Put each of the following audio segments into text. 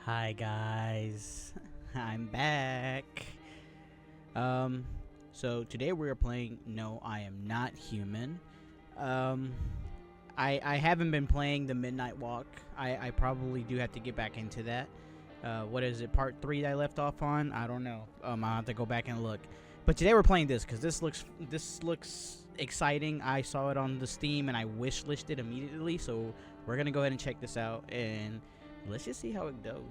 Hi guys, I'm back. So today we are playing No, I Am Not Human. Um, I haven't been playing the Midnight Walk. I probably do have to get back into that. What is it, part 3 that I left off on? I don't know. I'll have to go back and look. But today we're playing this because this looks exciting. I saw it on the Steam and I wish listed immediately. So we're gonna go ahead and check this out and let's just see how it goes.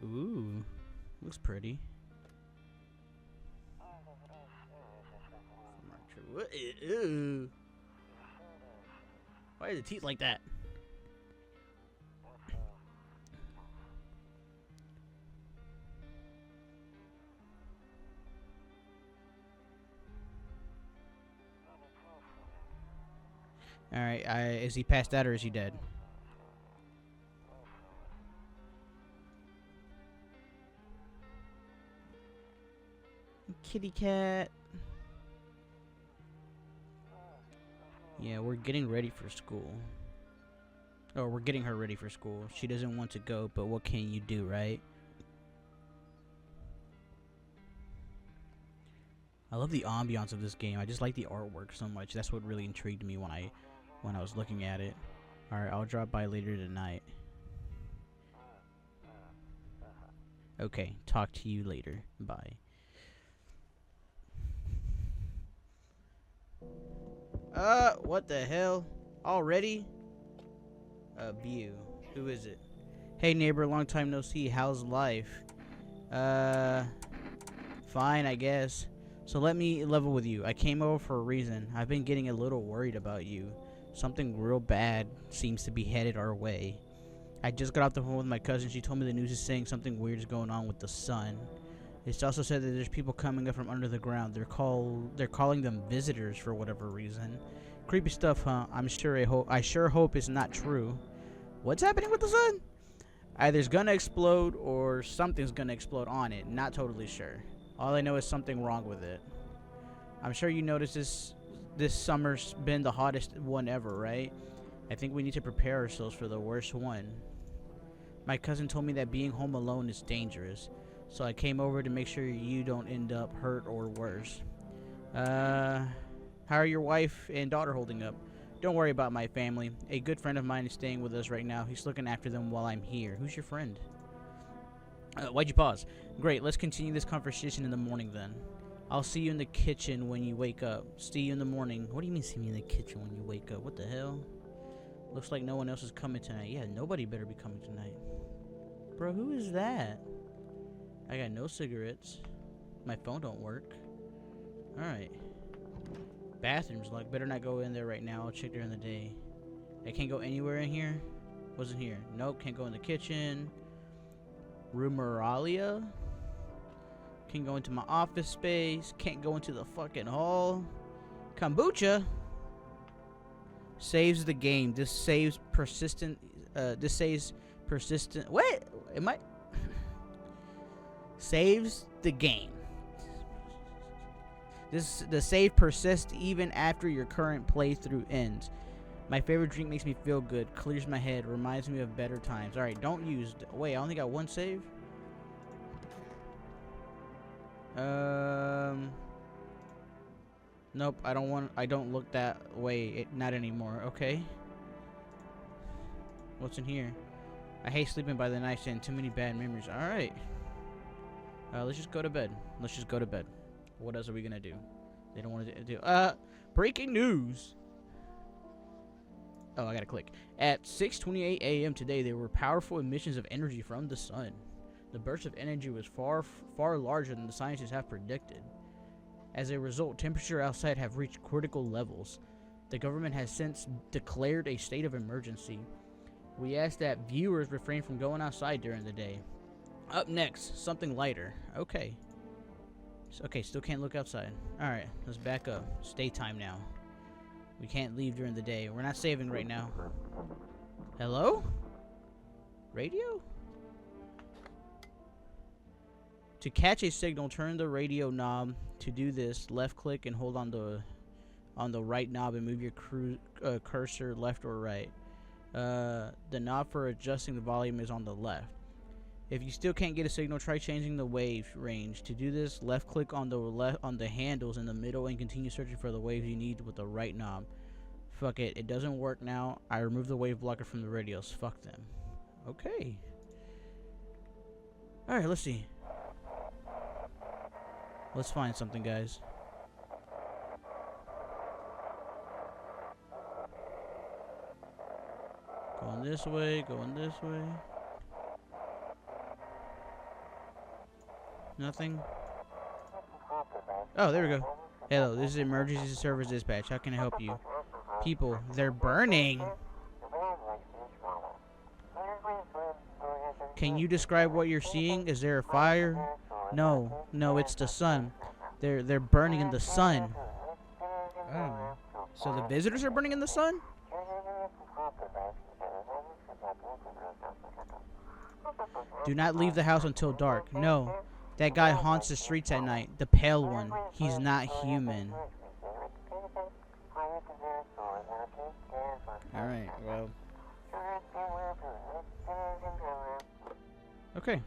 Ooh, looks pretty. Ooh. Why are the teeth like that? Alright, is he passed out or is he dead? Kitty cat. Yeah, we're getting ready for school. Or we're getting her ready for school. She doesn't want to go, but what can you do, right? I love the ambiance of this game. I just like the artwork so much. That's what really intrigued me when I was looking at it. Alright, I'll drop by later tonight. Okay, talk to you later. Bye. What the hell? Already? View. Who is it? Hey neighbor, long time no see. How's life? Fine, I guess. So let me level with you. I came over for a reason. I've been getting a little worried about you. Something real bad seems to be headed our way. I just got off the phone with my cousin. She told me the news is saying something weird is going on with the sun. It's also said that there's people coming up from under the ground. They're calling them visitors for whatever reason. Creepy stuff, huh? I sure hope it's not true. What's happening with the sun? Either it's gonna explode or something's gonna explode on it. Not totally sure. All I know is something wrong with it. I'm sure you noticed this summer's been the hottest one ever, right? I think we need to prepare ourselves for the worst one. My cousin told me that being home alone is dangerous, so I came over to make sure you don't end up hurt or worse. How are your wife and daughter holding up? Don't worry about my family. A good friend of mine is staying with us right now. He's looking after them while I'm here. Who's your friend? Why'd you pause? Great, let's continue this conversation in the morning then. I'll see you in the kitchen when you wake up. See you in the morning. What do you mean see me in the kitchen when you wake up? What the hell? Looks like no one else is coming tonight. Yeah, nobody better be coming tonight. Bro, who is that? I got no cigarettes. My phone don't work. Alright. Bathroom's locked. Better not go in there right now. I'll check during the day. I can't go anywhere in here? Wasn't here. Nope, can't go in the kitchen. Rumeralia? Can't go into my office space. Can't go into the fucking hall. Kombucha? Saves the game. This saves persistent. What? Am I? Saves the game. The save persists even after your current playthrough ends. My favorite drink makes me feel good, clears my head, reminds me of better times. Alright, don't use... Wait, I only got one save? Nope, I don't look that way. Not anymore, okay? What's in here? I hate sleeping by the nightstand. Too many bad memories. Alright. Let's just go to bed. Let's just go to bed. What else are we gonna do? They don't want to do... breaking news! Oh, I gotta click. At 6:28 a.m. today, there were powerful emissions of energy from the sun. The burst of energy was far larger than the scientists have predicted. As a result, temperature outside have reached critical levels. The government has since declared a state of emergency. We ask that viewers refrain from going outside during the day. Up next, something lighter. Okay. Okay, still can't look outside. Alright, let's back up. It's daytime now. We can't leave during the day. We're not saving right now. Hello? Radio? To catch a signal, turn the radio knob. To do this, left click and hold on the right knob and move your cursor left or right. The knob for adjusting the volume is on the left. If you still can't get a signal, try changing the wave range. To do this, left click on the handles in the middle and continue searching for the waves you need with the right knob. Fuck it, it doesn't work now. I removed the wave blocker from the radios. Fuck them. Okay. Alright, let's see. Let's find something, guys. Going this way, going this way. Nothing. Oh, there we go. Hello, this is emergency service dispatch. How can I help you? People, they're burning. Can you describe what you're seeing? Is there a fire? No, it's the sun. They're burning in the sun. Oh. So the visitors are burning in the sun? Do not leave the house until dark. No. That guy haunts the streets at night. The pale one. He's not human. Alright, well. Okay.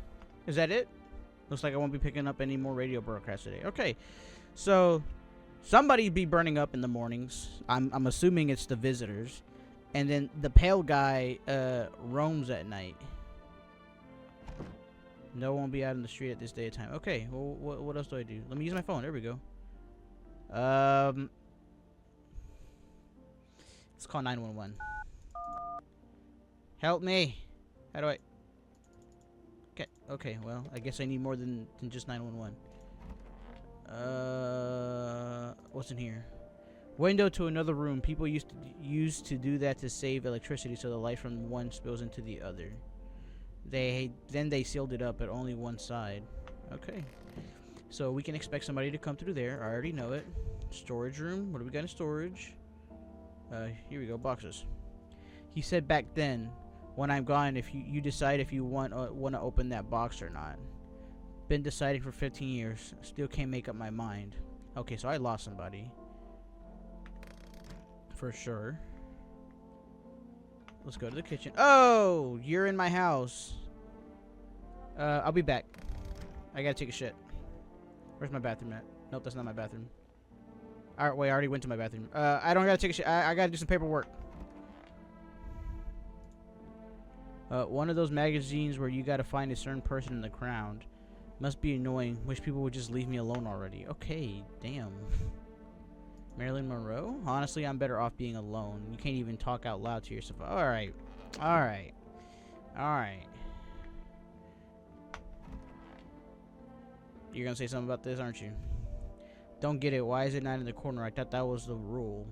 Is that it? Looks like I won't be picking up any more radio broadcasts today. Okay. So, somebody be burning up in the mornings. I'm assuming it's the visitors. And then the pale guy roams at night. No one will be out in the street at this day of time. Okay, well, what else do I do? Let me use my phone. There we go. Let's call 911. Help me. How do I... Okay, well, I guess I need more than just 911. What's in here? Window to another room. People used to do that to save electricity, so the light from one spills into the other. Then they sealed it up at only one side. Okay. So we can expect somebody to come through there. I already know it. Storage room. What do we got in storage? Here we go. Boxes. He said back then, when I'm gone, if you decide if you want to open that box or not. Been deciding for 15 years. Still can't make up my mind. Okay, so I lost somebody. For sure. Let's go to the kitchen. Oh, you're in my house. I'll be back. I gotta take a shit. Where's my bathroom at? Nope, that's not my bathroom. Alright, wait, I already went to my bathroom. I don't gotta take a shit. I gotta do some paperwork. One of those magazines where you gotta find a certain person in the crowd. Must be annoying. Wish people would just leave me alone already. Okay, damn. Marilyn Monroe? Honestly, I'm better off being alone. You can't even talk out loud to yourself. Alright. Alright. Alright. You're gonna say something about this, aren't you? Don't get it. Why is it not in the corner? I thought that was the rule.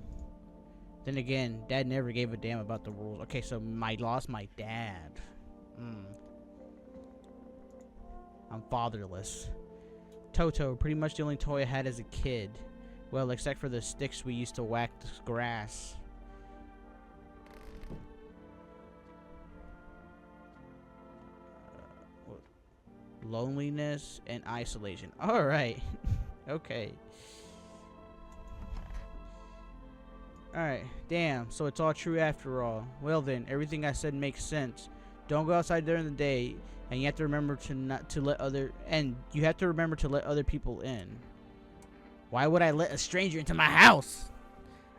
Then again, Dad never gave a damn about the rules. Okay, so I lost my dad. I'm fatherless. Toto, pretty much the only toy I had as a kid. Well, except for the sticks we used to whack the grass. Loneliness and isolation. Alright. Okay. Alright. Damn, so it's all true after all. Well then, everything I said makes sense. Don't go outside during the day, and you have to remember to let other people in. Why would I let a stranger into my house?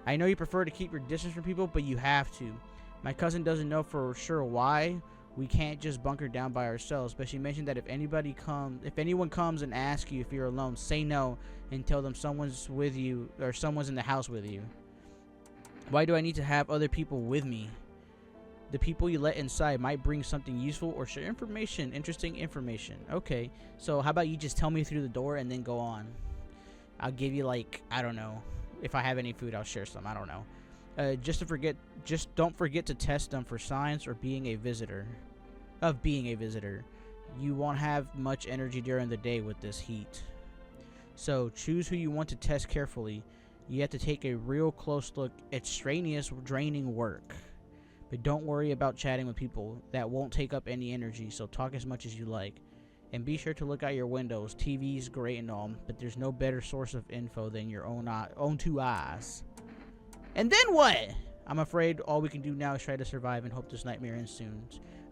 I know you prefer to keep your distance from people, but you have to. My cousin doesn't know for sure why. We can't just bunker down by ourselves, but she mentioned that if anyone comes and asks you if you're alone, say no and tell them someone's with you or someone's in the house with you. Why do I need to have other people with me? The people you let inside might bring something useful or share information, interesting information. Okay, so how about you just tell me through the door and then go on? I'll give you, like, I don't know. If I have any food, I'll share some. I don't know. Just don't forget to test them for signs or being a visitor. You won't have much energy during the day with this heat. So choose who you want to test carefully. You have to take a real close look. It's strenuous, draining work. But don't worry about chatting with people. That won't take up any energy, so talk as much as you like. And be sure to look out your windows. TV's great and all, but there's no better source of info than your own two eyes. And then what? I'm afraid all we can do now is try to survive and hope this nightmare ends soon.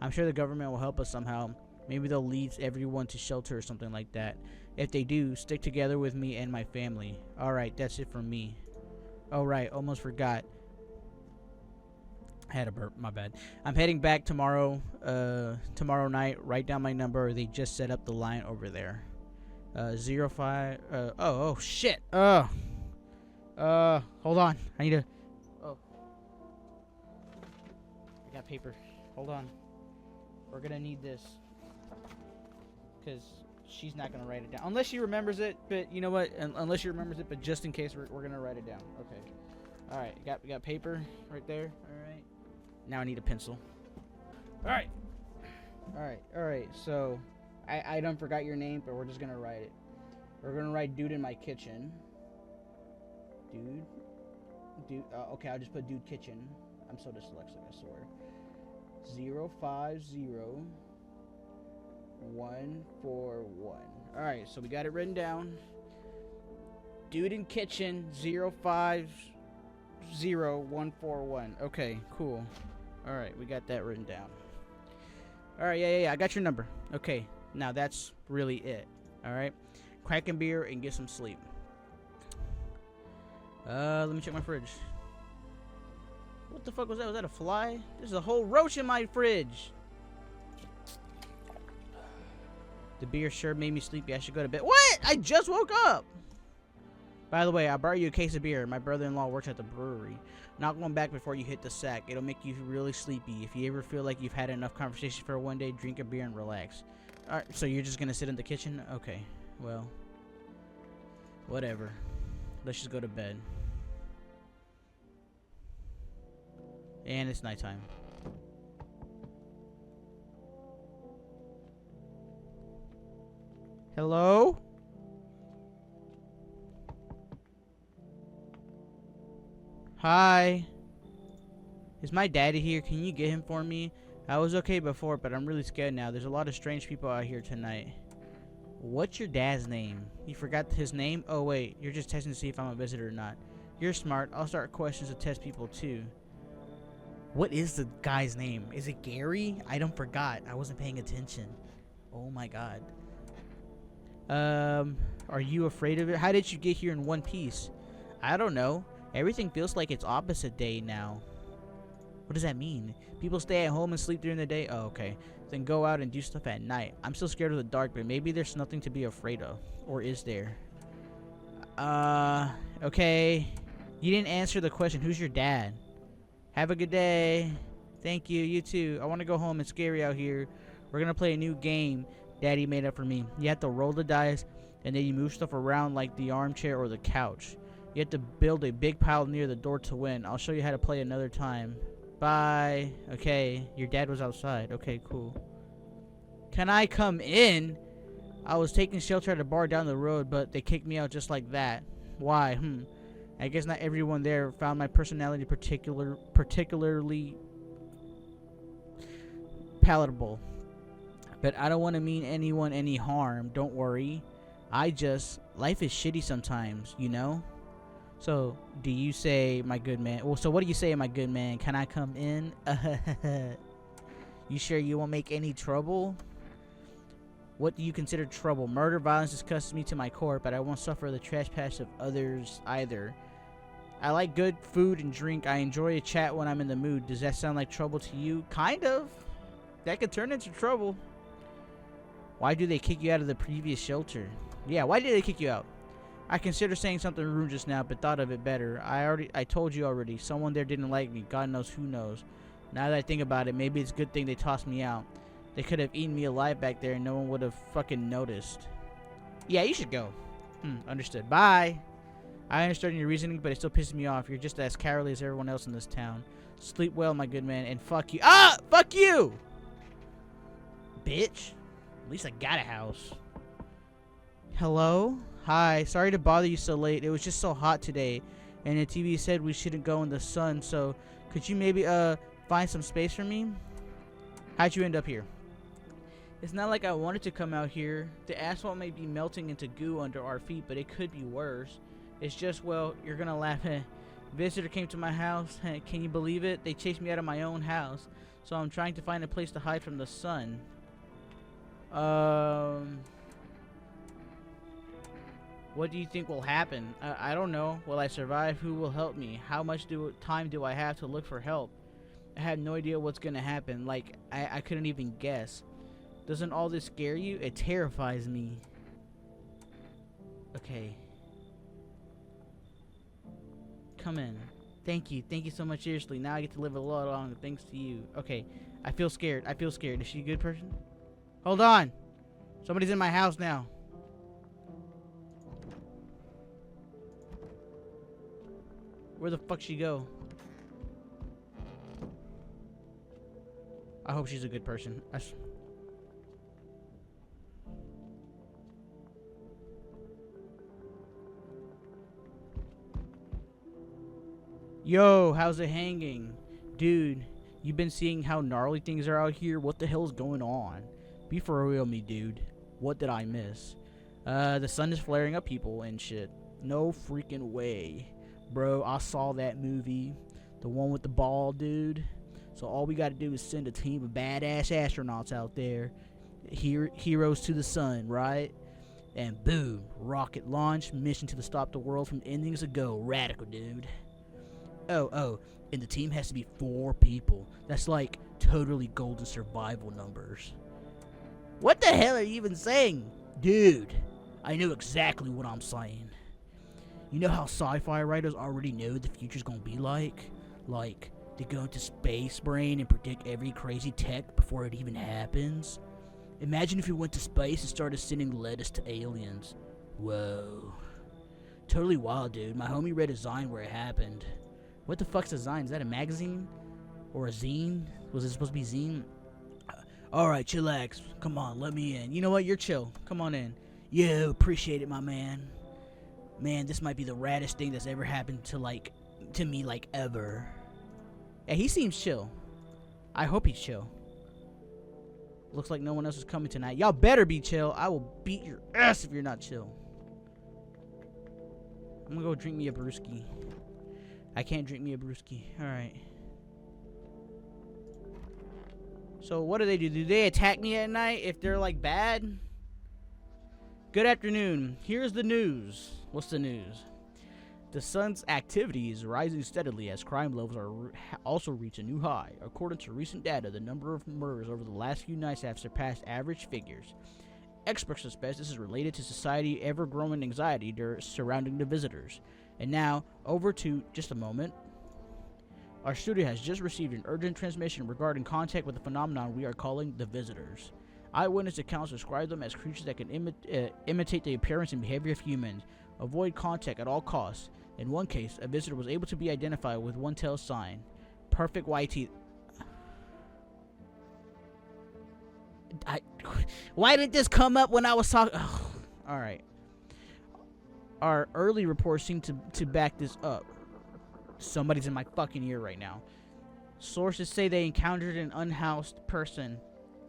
I'm sure the government will help us somehow. Maybe they'll lead everyone to shelter or something like that. If they do, stick together with me and my family. Alright, that's it from me. Oh right, almost forgot. I had a burp, my bad. I'm heading back tomorrow night. Write down my number. They just set up the line over there. 05 oh shit. Hold on. I need to I got paper. Hold on. We're gonna need this. Cause she's not gonna write it down. Unless she remembers it, but you know what? Unless she remembers it, but just in case we're gonna write it down. Okay. Alright, we got paper right there. Alright. Now I need a pencil. Alright. So I don't forgot your name, but we're just gonna write it. We're gonna write dude in my kitchen. Dude. Okay, I'll just put dude kitchen. I'm so dyslexic, I swear. 050141. Alright, so we got it written down. Dude in kitchen 050141. Okay, cool. Alright, we got that written down. Alright, yeah, I got your number. Okay, now that's really it. Alright, crack a beer and get some sleep. Let me check my fridge. What the fuck was that? Was that a fly? There's a whole roach in my fridge. The beer sure made me sleepy. I should go to bed. What? I just woke up. By the way, I brought you a case of beer. My brother-in-law works at the brewery. Not going back before you hit the sack. It'll make you really sleepy. If you ever feel like you've had enough conversation for one day, drink a beer and relax. Alright, so you're just gonna sit in the kitchen? Okay, well, whatever. Let's just go to bed. And it's nighttime. Hello? Hi. Is my daddy here? Can you get him for me? I was okay before, but I'm really scared now. There's a lot of strange people out here tonight. What's your dad's name? You forgot his name? Oh wait, you're just testing to see if I'm a visitor or not. You're smart. I'll start questions to test people too. What is the guy's name? Is it Gary? I don't forgot. I wasn't paying attention. Oh my god. Are you afraid of it? How did you get here in one piece? I don't know. Everything feels like it's opposite day now. What does that mean? People stay at home and sleep during the day? Oh, okay. Then go out and do stuff at night. I'm still scared of the dark, but maybe there's nothing to be afraid of. Or is there? Okay. You didn't answer the question. Who's your dad? Have a good day. Thank you. You too. I want to go home. It's scary out here. We're going to play a new game Daddy made up for me. You have to roll the dice, and then you move stuff around like the armchair or the couch. You have to build a big pile near the door to win. I'll show you how to play another time. Bye. Okay. Your dad was outside. Okay, cool. Can I come in? I was taking shelter at a bar down the road, but they kicked me out just like that. Why? I guess not everyone there found my personality particularly palatable. But I don't want to mean anyone any harm. Don't worry. Life is shitty sometimes, you know? So, do you say, my good man? Well, so what do you say, my good man? Can I come in? You sure you won't make any trouble? What do you consider trouble? Murder, violence disgusts me to my core, but I won't suffer the trespass of others either. I like good food and drink. I enjoy a chat when I'm in the mood. Does that sound like trouble to you? Kind of. That could turn into trouble. Why do they kick you out of the previous shelter? Yeah, why did they kick you out? I considered saying something rude just now, but thought of it better. I told you already. Someone there didn't like me. God knows who knows. Now that I think about it, maybe it's a good thing they tossed me out. They could have eaten me alive back there and no one would have fucking noticed. Yeah, you should go. Understood. Bye. I understand your reasoning, but it still pisses me off. You're just as cowardly as everyone else in this town. Sleep well, my good man, and fuck you. Ah! Fuck you! Bitch. At least I got a house. Hello? Hi. Sorry to bother you so late. It was just so hot today, and the TV said we shouldn't go in the sun, so could you maybe find some space for me? How'd you end up here? It's not like I wanted to come out here. The asphalt may be melting into goo under our feet, but it could be worse. It's just, well, you're gonna laugh. Visitor came to my house. Can you believe it? They chased me out of my own house. So I'm trying to find a place to hide from the sun. What do you think will happen? I don't know. Will I survive? Who will help me? How much time do I have to look for help? I have no idea what's gonna happen. Like, I couldn't even guess. Doesn't all this scare you? It terrifies me. Okay. Come in. Thank you. Thank you so much, seriously. Now I get to live a lot longer thanks to you. Okay. I feel scared. I feel scared. Is she a good person? Hold on. Somebody's in my house now. Where the fuck she go? I hope she's a good person. Yo, how's it hanging? Dude, you been seeing how gnarly things are out here? What the hell's going on? Be for real me, dude. What did I miss? The sun is flaring up people and shit. No freaking way. Bro, I saw that movie. The one with the ball, dude. So all we gotta do is send a team of badass astronauts out there. Heroes to the sun, right? And boom, rocket launch, mission to stop the world from ending a go. Radical, dude. Oh, and the team has to be 4 people. That's like totally golden survival numbers. What the hell are you even saying? Dude, I know exactly what I'm saying. You know how sci-fi writers already know the future's gonna be like? Like, they go into space brain and predict every crazy tech before it even happens? Imagine if you went to space and started sending lettuce to aliens. Whoa. Totally wild, dude. My homie read a zine where it happened. What the fuck's a zine? Is that a magazine? Or a zine? Was it supposed to be zine? Alright, chillax. Come on, let me in. You know what? You're chill. Come on in. Yo, appreciate it, my man. Man, this might be the raddest thing that's ever happened to me, ever. Yeah, he seems chill. I hope he's chill. Looks like no one else is coming tonight. Y'all better be chill. I will beat your ass if you're not chill. I'm gonna go drink me a brewski. I can't drink me a brewski. Alright. So what do? Do they attack me at night if they're like bad? Good afternoon. Here's the news. What's the news? The sun's activity is rising steadily as crime levels are also reach a new high. According to recent data, the number of murders over the last few nights have surpassed average figures. Experts suspect this is related to society's ever-growing anxiety surrounding the visitors. And now, over to just a moment. Our studio has just received an urgent transmission regarding contact with the phenomenon we are calling the visitors. Eyewitness accounts describe them as creatures that can imitate the appearance and behavior of humans. Avoid contact at all costs. In one case, a visitor was able to be identified with one tail sign. Perfect white teeth. Why didn't this come up when I was talking? Alright. Our early reports seem to back this up. Somebody's in my fucking ear right now. Sources say they encountered an unhoused person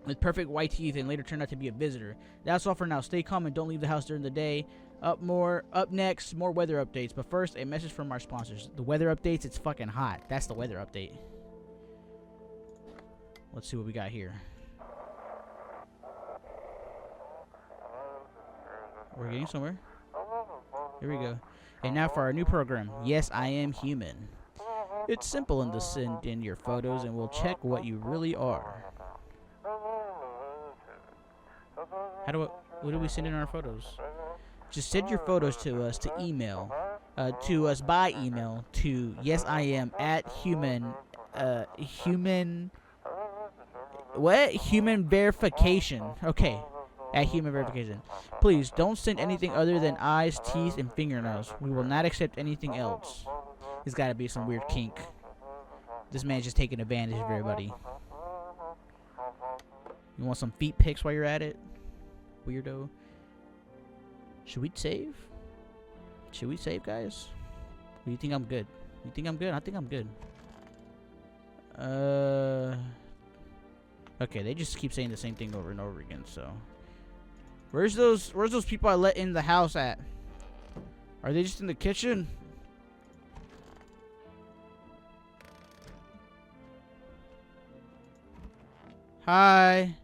with perfect white teeth and later turned out to be a visitor. That's all for now. Stay calm and don't leave the house during the day. Up next, more weather updates. But first, a message from our sponsors. The weather updates, it's fucking hot. That's the weather update. Let's see what we got here. We're getting somewhere. Here we go. And now for our new program. Yes, I am human. It's simple in to send in your photos and we'll check what you really are. What do we send in our photos? Just send your photos to us to email. To us by email to yesiam@human human verification. Okay. At human verification. Please don't send anything other than eyes, teeth, and fingernails. We will not accept anything else. There's gotta be some weird kink. This man's just taking advantage of everybody. You want some feet pics while you're at it? Weirdo. Should we save? Should we save, guys? Or do you think I'm good? You think I'm good? I think I'm good. Okay, they just keep saying the same thing over and over again, so. Where's those people I let in the house at? Are they just in the kitchen? Hi.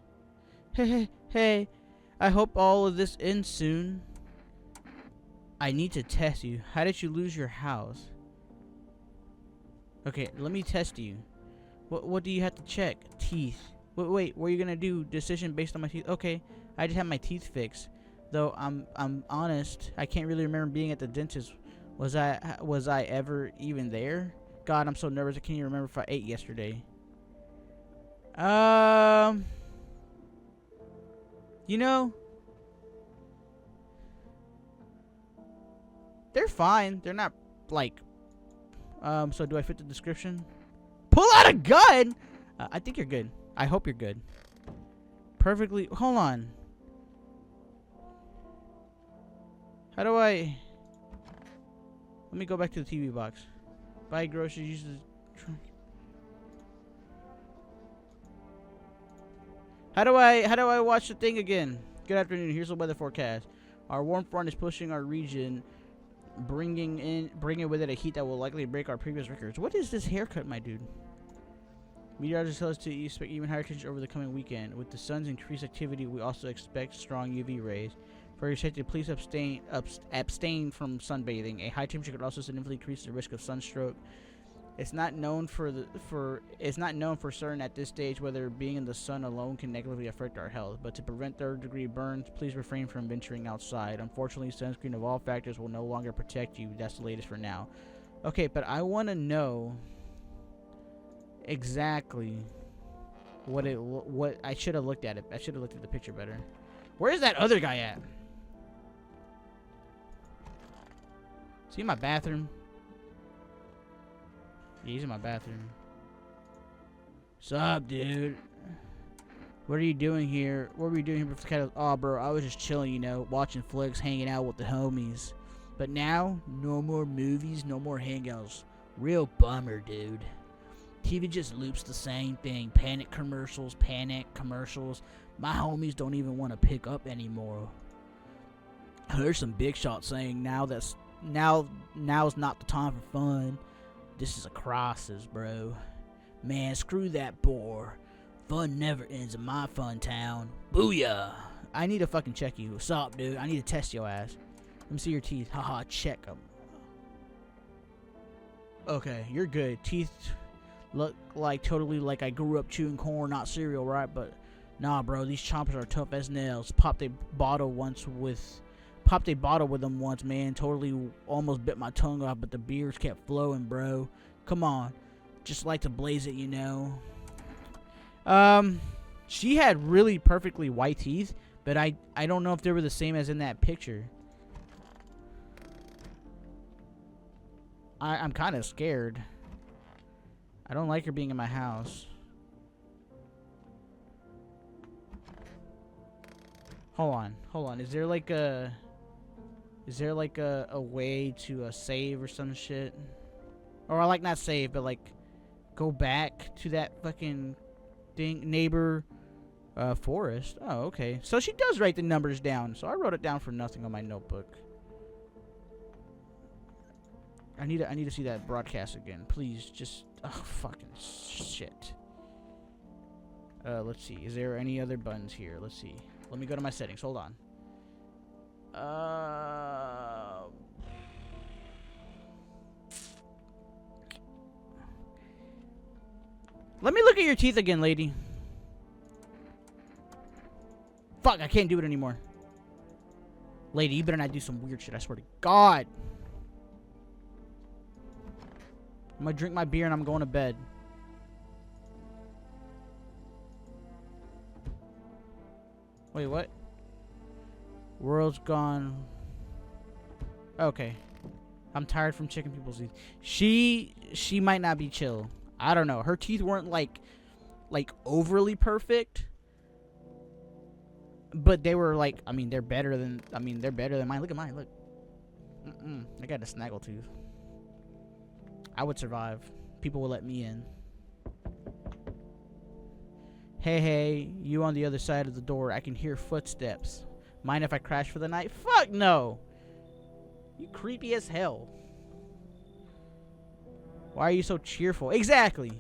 Hey. I hope all of this ends soon. I need to test you. How did you lose your house? Okay, let me test you. What do you have to check? Teeth. Wait, what are you gonna do? Decision based on my teeth? Okay, I just had my teeth fixed. Though I'm honest, I can't really remember being at the dentist. Was I ever even there? God, I'm so nervous. I can't even remember if I ate yesterday. You know, they're fine. They're not like. So do I fit the description? Pull out a gun. I think you're good. I hope you're good. Perfectly. Hold on. How do I? Let me go back to the TV box. Buy groceries. Use the trunk. How do I watch the thing again? Good afternoon. Here's the weather forecast. Our warm front is pushing our region, bringing with it a heat that will likely break our previous records. What is this haircut, my dude? Meteorologists tell us to expect even higher temperatures over the coming weekend. With the sun's increased activity, we also expect strong UV rays. For your safety, please abstain from sunbathing. A high temperature could also significantly increase the risk of sunstroke. It's not known for certain at this stage whether being in the sun alone can negatively affect our health. But to prevent third-degree burns, please refrain from venturing outside. Unfortunately, sunscreen of all factors will no longer protect you. That's the latest for now. Okay, but I want to know exactly what I should have looked at it. I should have looked at the picture better. Where's that other guy at? Is he in my bathroom? Yeah, he's in my bathroom. Sup, dude? What are you doing here? What were you doing here before the cat? Oh, bro, I was just chilling, you know, watching flicks, hanging out with the homies. But now, no more movies, no more hangouts. Real bummer, dude. TV just loops the same thing. Panic commercials. My homies don't even want to pick up anymore. I heard some big shots saying now's not the time for fun. This is a crisis, bro. Man, screw that bore. Fun never ends in my fun town. Booyah! I need to fucking check you. What's up, dude? I need to test your ass. Let me see your teeth. Haha, check them. Okay, you're good. Teeth look like totally like I grew up chewing corn, not cereal, right? But nah, bro, these chompers are tough as nails. Popped a bottle with them once, man. Totally almost bit my tongue off, but the beers kept flowing, bro. Come on. Just like to blaze it, you know. She had really perfectly white teeth, but I don't know if they were the same as in that picture. I'm kind of scared. I don't like her being in my house. Hold on. Is there like a way to save or some shit? Or like not save, but like go back to that fucking thing, neighbor forest. Oh, okay. So she does write the numbers down. So I wrote it down for nothing on my notebook. I need to see that broadcast again. Please, just fucking shit. Let's see. Is there any other buttons here? Let's see. Let me go to my settings. Hold on. Let me look at your teeth again, lady. Fuck, I can't do it anymore. Lady, you better not do some weird shit, I swear to God. I'm gonna drink my beer and I'm going to bed. Wait, what? World's gone. Okay. I'm tired from checking people's teeth. She might not be chill. I don't know. Her teeth weren't like overly perfect. But they were like, I mean, they're better than mine. Look at mine, look. I got a snaggletooth. I would survive. People will let me in. Hey, you on the other side of the door. I can hear footsteps. Mind if I crash for the night? Fuck no! You creepy as hell. Why are you so cheerful? Exactly!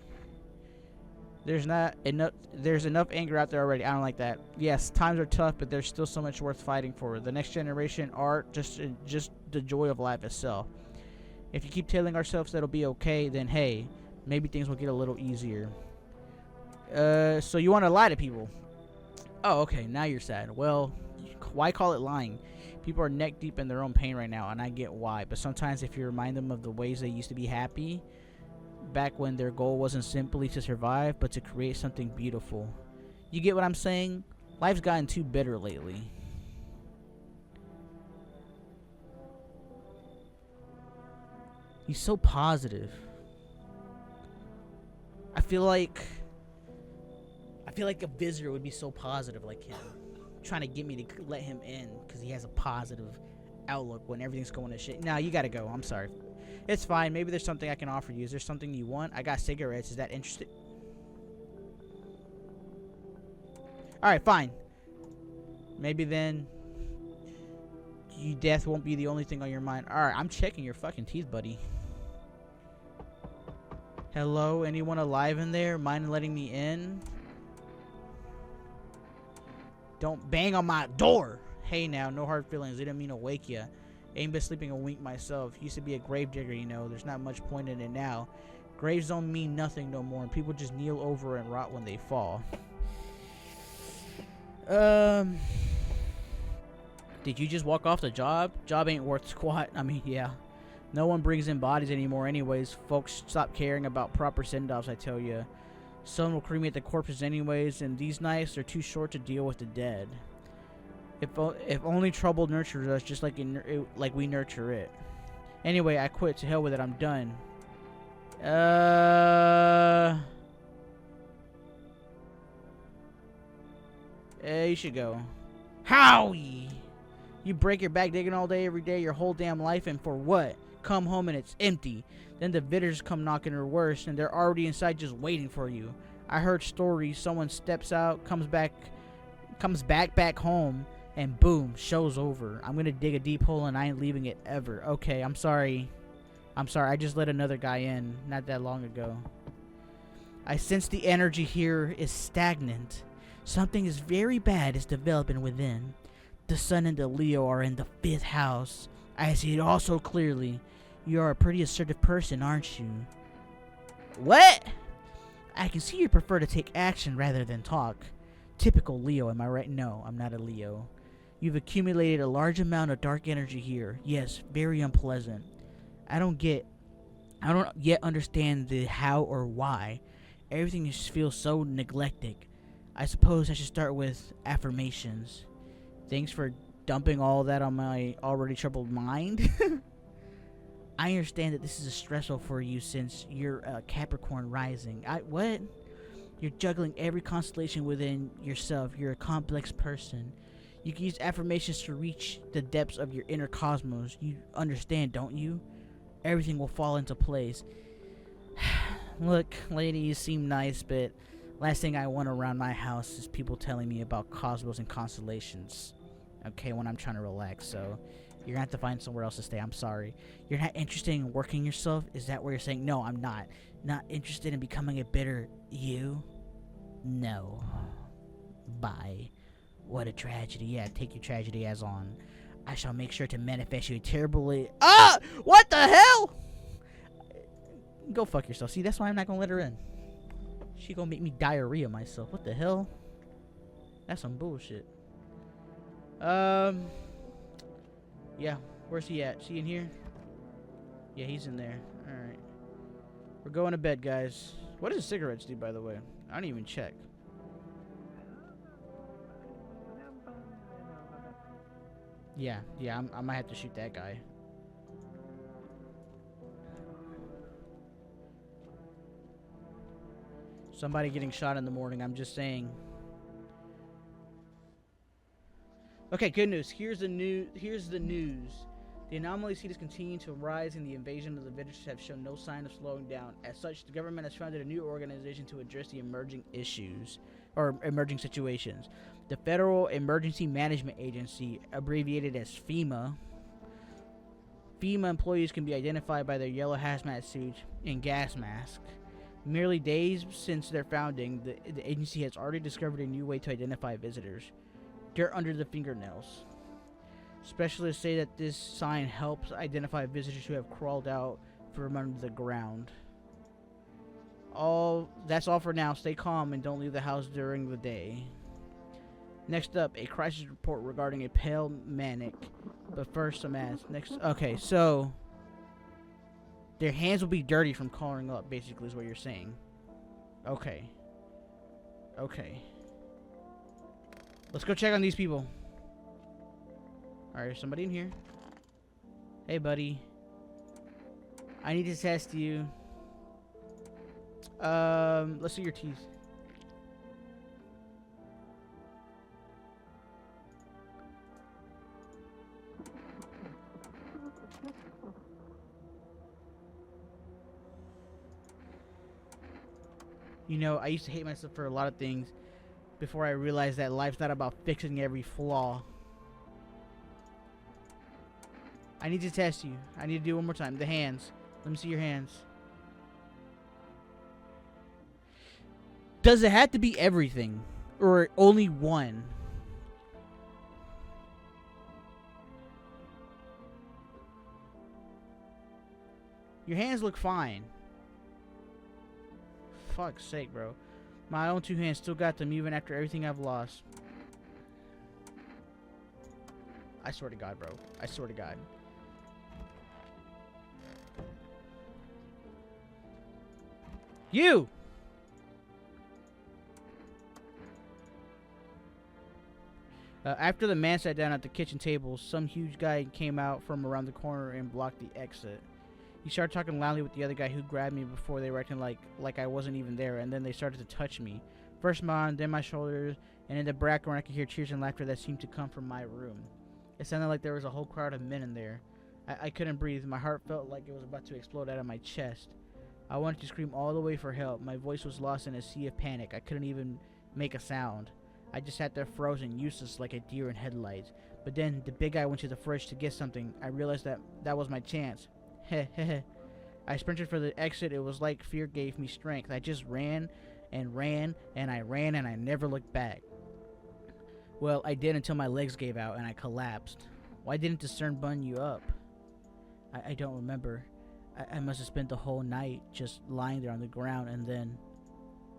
There's enough anger out there already. I don't like that. Yes, times are tough, but there's still so much worth fighting for. The next generation, art, just the joy of life itself. If you keep telling ourselves that it'll be okay, then hey, maybe things will get a little easier. So you want to lie to people? Oh, okay, now you're sad. Well, why call it lying? People are neck deep in their own pain right now, and I get why. But sometimes if you remind them of the ways they used to be happy, back when their goal wasn't simply to survive, but to create something beautiful. You get what I'm saying? Life's gotten too bitter lately. He's so positive. I feel like a visitor would be so positive like him, trying to get me to let him in because he has a positive outlook when everything's going to shit. Nah, you gotta go. I'm sorry. It's fine. Maybe there's something I can offer you. Is there something you want? I got cigarettes. Is that interesting? Alright, fine. Maybe then death won't be the only thing on your mind. Alright, I'm checking your fucking teeth, buddy. Hello? Anyone alive in there? Mind letting me in? Don't bang on my door! Hey now, no hard feelings. Didn't mean to wake ya. Ain't been sleeping a wink myself. Used to be a grave digger, you know. There's not much point in it now. Graves don't mean nothing no more, and people just kneel over and rot when they fall. Did you just walk off the job? Job ain't worth squat. I mean, yeah. No one brings in bodies anymore anyways. Folks stop caring about proper send-offs, I tell ya. Some will cremate the corpses anyways, and these nights are too short to deal with the dead. If only trouble nurtures us just like we nurture it. Anyway, I quit. To hell with it. I'm done. You should go. Howie! You break your back digging all day, every day, your whole damn life, and for what? Come home and it's empty. Then the visitors come knocking, or worse, and they're already inside just waiting for you. I heard stories. Someone steps out, comes back home, and boom, show's over. I'm gonna dig a deep hole and I ain't leaving it ever. Okay, I'm sorry. I just let another guy in not that long ago. I sense the energy here is stagnant. Something is very bad is developing within. The sun and the Leo are in the 5th house. I see it all so clearly. You are a pretty assertive person, aren't you? What? I can see you prefer to take action rather than talk. Typical Leo, am I right? No, I'm not a Leo. You've accumulated a large amount of dark energy here. Yes, very unpleasant. I don't yet understand the how or why. Everything just feels so neglected. I suppose I should start with affirmations. Thanks for dumping all that on my already troubled mind. I understand that this is stressful for you since you're a Capricorn rising. What? You're juggling every constellation within yourself. You're a complex person. You can use affirmations to reach the depths of your inner cosmos. You understand, don't you? Everything will fall into place. Look, lady, you seem nice, but last thing I want around my house is people telling me about cosmos and constellations. Okay, when I'm trying to relax, so you're gonna have to find somewhere else to stay. I'm sorry. You're not interested in working yourself? Is that what you're saying? No, I'm not. Not interested in becoming a better you? No. Bye. What a tragedy. Yeah, take your tragedy as on. I shall make sure to manifest you a terribly... Ah! What the hell? Go fuck yourself. See, that's why I'm not gonna let her in. She gonna make me diarrhea myself. What the hell? That's some bullshit. Yeah, where's he at? Is he in here? Yeah, he's in there. Alright. We're going to bed, guys. What does cigarettes do, by the way? I don't even check. Yeah, I might have to shoot that guy. Somebody getting shot in the morning, I'm just saying. Okay, good news. Here's the news. The anomaly seed is continuing to rise, and the invasion of the visitors have shown no sign of slowing down. As such, the government has founded a new organization to address the emerging issues. or emerging situations. The Federal Emergency Management Agency, abbreviated as FEMA. FEMA employees can be identified by their yellow hazmat suits and gas mask. Merely days since their founding, the agency has already discovered a new way to identify visitors. Dirt under the fingernails. Specialists say that this sign helps identify visitors who have crawled out from under the ground. That's all for now. Stay calm and don't leave the house during the day. Next up, a crisis report regarding a pale manic. But first, some ads. Okay, so their hands will be dirty from calling up, basically, is what you're saying. Okay. Let's go check on these people. Alright, there's somebody in here. Hey, buddy. I need to test you. Let's see your teeth. You know, I used to hate myself for a lot of things before I realized that life's not about fixing every flaw. I need to test you. I need to do it one more time. The hands. Let me see your hands. Does it have to be everything? Or only one? Your hands look fine. Fuck's sake, bro. My own two hands still got them even after everything I've lost. I swear to God, bro. I swear to God. You! After the man sat down at the kitchen table, some huge guy came out from around the corner and blocked the exit. He started talking loudly with the other guy who grabbed me before they were acting like I wasn't even there, and then they started to touch me. First my arm, then my shoulders, and in the background I could hear cheers and laughter that seemed to come from my room. It sounded like there was a whole crowd of men in there. I couldn't breathe. My heart felt like it was about to explode out of my chest. I wanted to scream all the way for help. My voice was lost in a sea of panic. I couldn't even make a sound. I just sat there frozen, useless like a deer in headlights. But then the big guy went to the fridge to get something. I realized that was my chance. Heh heh. I sprinted for the exit. It was like fear gave me strength. I just ran and ran and I ran and I never looked back. Well, I did until my legs gave out and I collapsed. Why didn't the CERN bun you up? I don't remember. I must have spent the whole night just lying there on the ground, and then...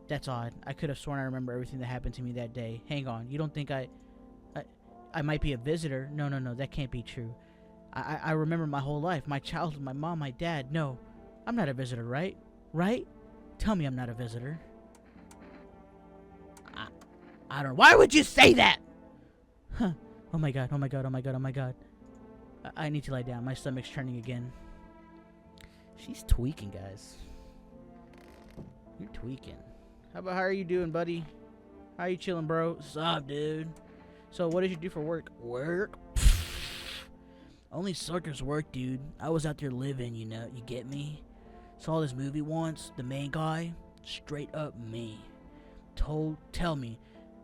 That's odd. I could have sworn I remember everything that happened to me that day. Hang on. You don't think I might be a visitor? No, that can't be true. I remember my whole life. My childhood, my mom, my dad. No. I'm not a visitor, right? Right? Tell me I'm not a visitor. I don't... Why would you say that? Huh. Oh my god. I need to lie down. My stomach's churning again. She's tweaking, guys. You're tweaking. How are you doing, buddy? How you chilling, bro? Sup, dude? So, what did you do for work? Work? Only suckers work, dude. I was out there living, you know. You get me? Saw this movie once. The main guy, straight up me. Tell me,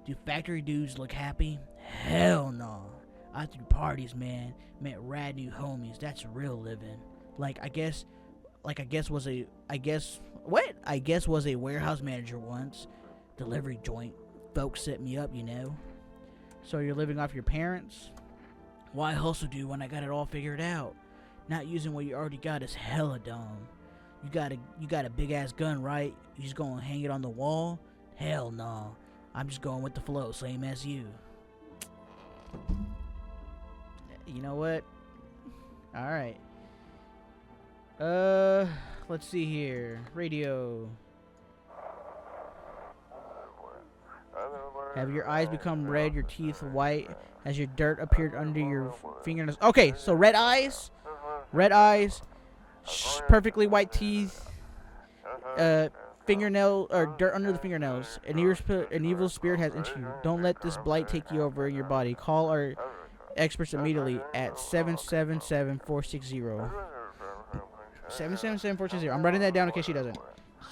do factory dudes look happy? Hell no. I threw parties, man. Met rad new homies. That's real living. I guess was a warehouse manager once. Delivery joint. Folks set me up, you know. So you're living off your parents? Why hustle, dude, when I got it all figured out? Not using what you already got is hella dumb. You got a big ass gun, right? You just gonna hang it on the wall? Hell no. I'm just going with the flow, same as you. You know what? Alright. Let's see here. Radio. Have your eyes become red, your teeth white, as your dirt appeared under your fingernails? Okay, so red eyes, perfectly white teeth, fingernail or dirt under the fingernails. An evil spirit has entered you. Don't let this blight take you over in your body. Call our experts immediately at 777-460. 777-460. I'm writing that down in case she doesn't.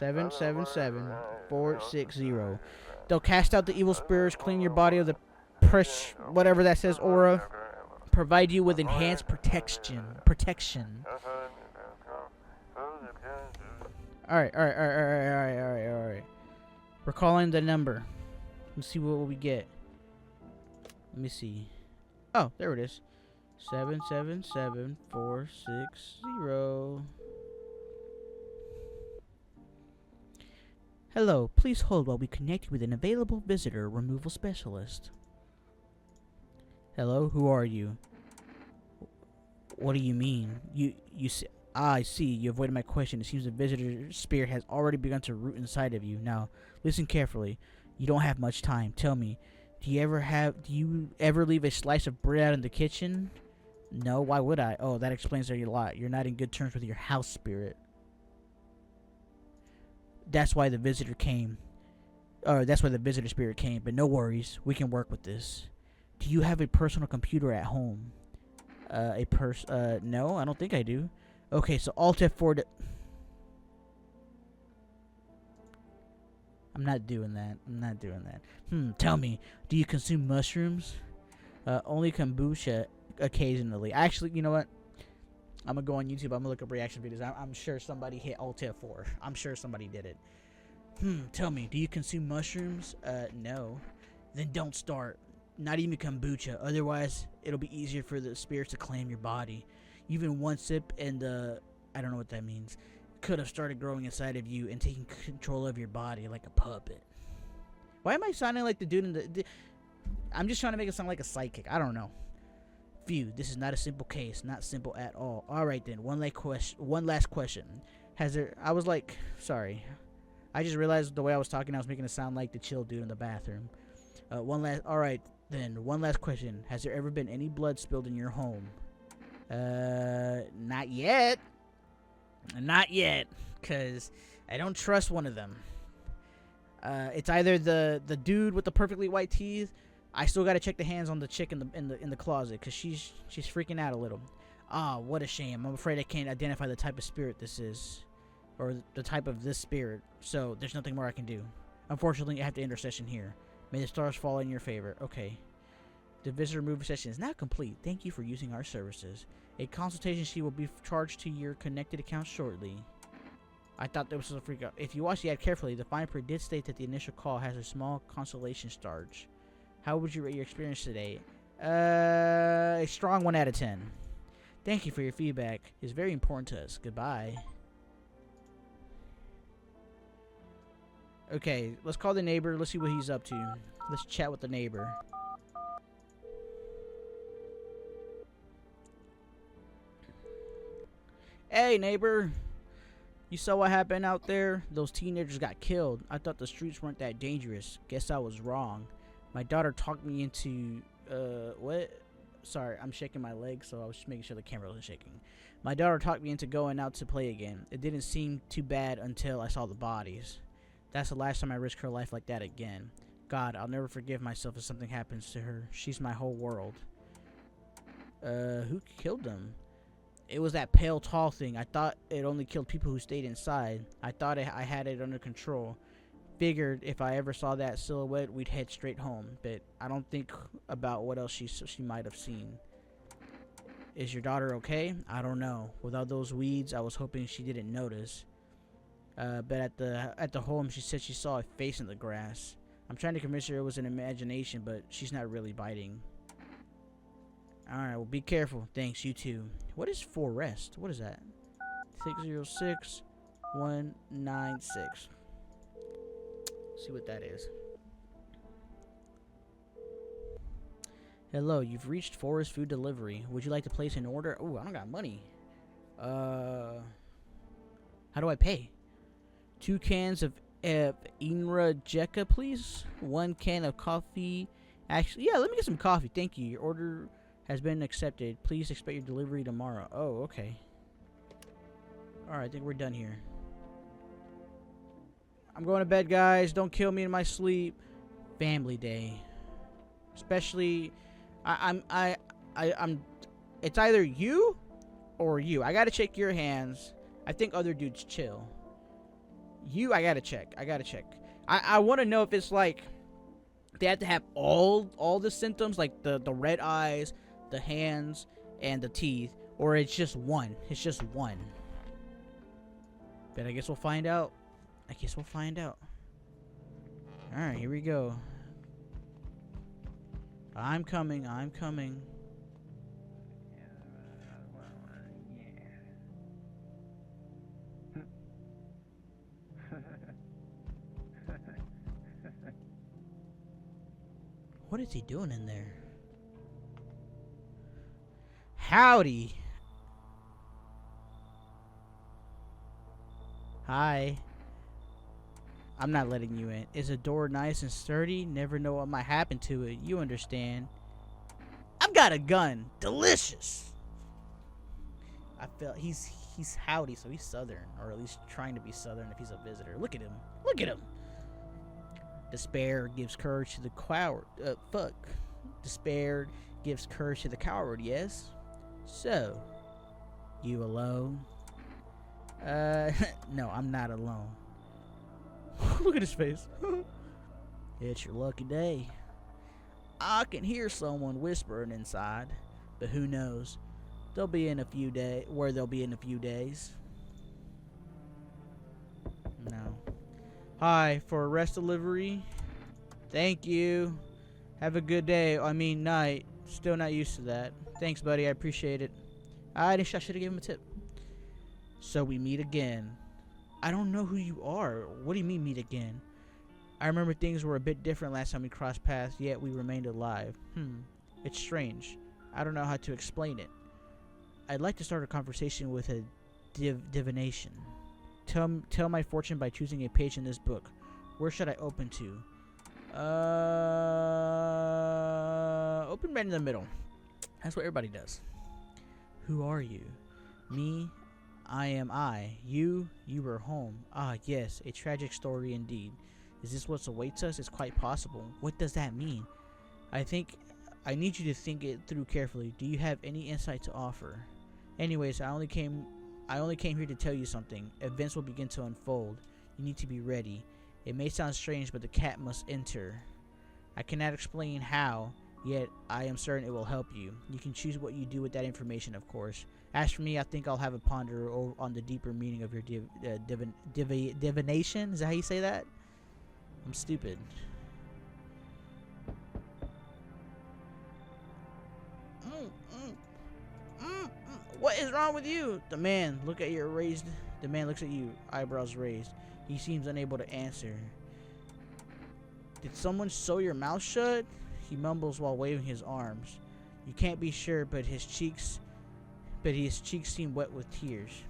777-460. They'll cast out the evil spirits, clean your body of the whatever that says aura, provide you with enhanced protection. Alright. We're calling the number. Let's see what we get. Let me see. Oh, there it is. 777-460. Hello, please hold while we connect you with an available visitor removal specialist. Hello, who are you? What do you mean? You see, I see. You avoided my question. It seems the visitor spirit has already begun to root inside of you. Now, listen carefully. You don't have much time. Tell me, do you ever leave a slice of bread out in the kitchen? No, why would I? Oh, that explains a lot. You're not in good terms with your house spirit. That's why the visitor came. Or that's why the visitor spirit came. But no worries. We can work with this. Do you have a personal computer at home? No, I don't think I do. Okay, so Alt F4 I'm not doing that. Tell me, do you consume mushrooms? Only kombucha occasionally. Actually, you know what? I'm gonna go on YouTube. I'm gonna look up reaction videos. I'm sure somebody hit Alt F4. I'm sure somebody did it. Tell me, do you consume mushrooms? No. Then don't start. Not even kombucha. Otherwise, it'll be easier for the spirits to claim your body. Even one sip and I don't know what that means, could have started growing inside of you and taking control of your body like a puppet. Why am I sounding like the dude in the I'm just trying to make it sound like a psychic. I don't know. Phew, this is not a simple case. Not simple at all. Alright then, one last question. Sorry. I just realized the way I was talking, I was making it sound like the chill dude in the bathroom. Alright then, one last question. Has there ever been any blood spilled in your home? Not yet. Not yet, because I don't trust one of them. It's either the dude with the perfectly white teeth. I still gotta check the hands on the chick in the closet, because she's freaking out a little. Ah, what a shame. I'm afraid I can't identify the type of spirit this is, or the type of this spirit. So there's nothing more I can do. Unfortunately, I have to end our session here. May the stars fall in your favor. Okay. The visitor removal session is now complete. Thank you for using our services. A consultation sheet will be charged to your connected account shortly. I thought this was a freak out. If you watch the ad carefully, the fine print did state that the initial call has a small consolation charge. How would you rate your experience today? A strong 1 out of 10. Thank you for your feedback. It's very important to us. Goodbye. Okay, let's call the neighbor. Let's see what he's up to. Let's chat with the neighbor. Hey, neighbor. You saw what happened out there? Those teenagers got killed. I thought the streets weren't that dangerous. Guess I was wrong. My daughter talked me into... what? Sorry, I'm shaking my leg, so I was just making sure the camera wasn't shaking. My daughter talked me into going out to play again. It didn't seem too bad until I saw the bodies. That's the last time I risked her life like that again. God, I'll never forgive myself if something happens to her. She's my whole world. Who killed them? It was that pale, tall thing. I thought it only killed people who stayed inside. I thought I had it under control. Figured if I ever saw that silhouette, we'd head straight home. But I don't think about what else she might have seen. Is your daughter okay? I don't know. Without those weeds, I was hoping she didn't notice. But at the home, she said she saw a face in the grass. I'm trying to convince her it was an imagination, but she's not really biting. Alright, well, be careful. Thanks, you too. What is Forest? What is that? 606196. See what that is. Hello, you've reached Forest Food Delivery. Would you like to place an order? Oh, I don't got money. How do I pay? 2 cans of Inra Jeka, please. 1 can of coffee. Actually, yeah, let me get some coffee. Thank you. Your order has been accepted. Please expect your delivery tomorrow. Oh, okay. Alright, I think we're done here. I'm going to bed, guys. Don't kill me in my sleep. Family day. Especially, I'm. It's either you or you. I gotta check your hands. I think other dudes chill. You, I gotta check. I want to know if it's like they have to have all the symptoms, like the red eyes, the hands, and the teeth, or it's just one. It's just one. But I guess we'll find out. All right, here we go. I'm coming. What is he doing in there? Howdy. Hi. I'm not letting you in. Is the door nice and sturdy? Never know what might happen to it. You understand. I've got a gun. Delicious. I feel he's howdy, so he's southern, or at least trying to be southern if he's a visitor. Look at him. Despair gives courage to the coward. Despair gives courage to the coward, yes? So, you alone? No, I'm not alone. Look at his face. It's your lucky day. I can hear someone whispering inside, but who knows? They'll be in a few days. No. Hi, for a rest delivery. Thank you. Have a good day. I mean, night. Still not used to that. Thanks, buddy. I appreciate it. I should have given him a tip. So we meet again. I don't know who you are. What do you mean meet again? I remember things were a bit different last time we crossed paths, yet we remained alive. It's strange. I don't know how to explain it. I'd like to start a conversation with a divination. Tell my fortune by choosing a page in this book. Where should I open to? Open right in the middle. That's what everybody does. Who are you? Me? I am I. You were home. Ah, yes, a tragic story indeed. Is this what awaits us? It's quite possible. What does that mean? I need you to think it through carefully. Do you have any insight to offer? Anyways, I only came here to tell you something. Events will begin to unfold. You need to be ready. It may sound strange, but the cat must enter. I cannot explain how, yet I am certain it will help you. You can choose what you do with that information, of course. As for me, I think I'll have a ponder on the deeper meaning of your divination. Is that how you say that? I'm stupid. What is wrong with you? The man looks at you, eyebrows raised. He seems unable to answer. Did someone sew your mouth shut? He mumbles while waving his arms. You can't be sure, but his cheeks seem wet with tears.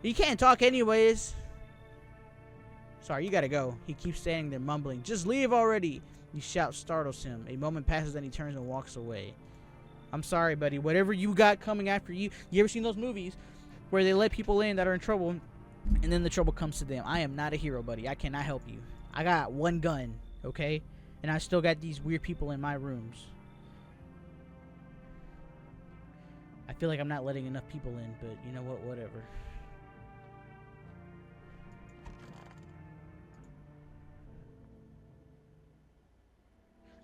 You can't talk anyways. Sorry, you gotta go. He keeps standing there mumbling. Just leave already. His shout startles him. A moment passes, then he turns and walks away. I'm sorry, buddy. Whatever you got coming after you. You ever seen those movies where they let people in that are in trouble and then the trouble comes to them? I am not a hero, buddy. I cannot help you. I got one gun, okay? And I still got these weird people in my rooms. I feel like I'm not letting enough people in, but you know what? Whatever.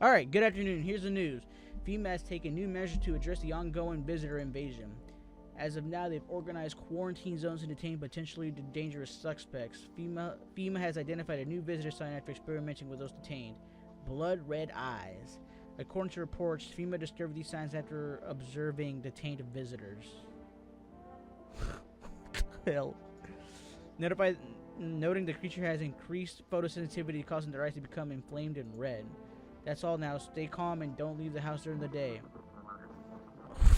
Alright, good afternoon. Here's the news. FEMA has taken new measures to address the ongoing visitor invasion. As of now, they've organized quarantine zones to detain potentially dangerous suspects. FEMA has identified a new visitor sign after experimenting with those detained. Blood red eyes. According to reports, FEMA discovered these signs after observing detained visitors. Hell. Noting the creature has increased photosensitivity, causing their eyes to become inflamed and red. That's all now. Stay calm and don't leave the house during the day.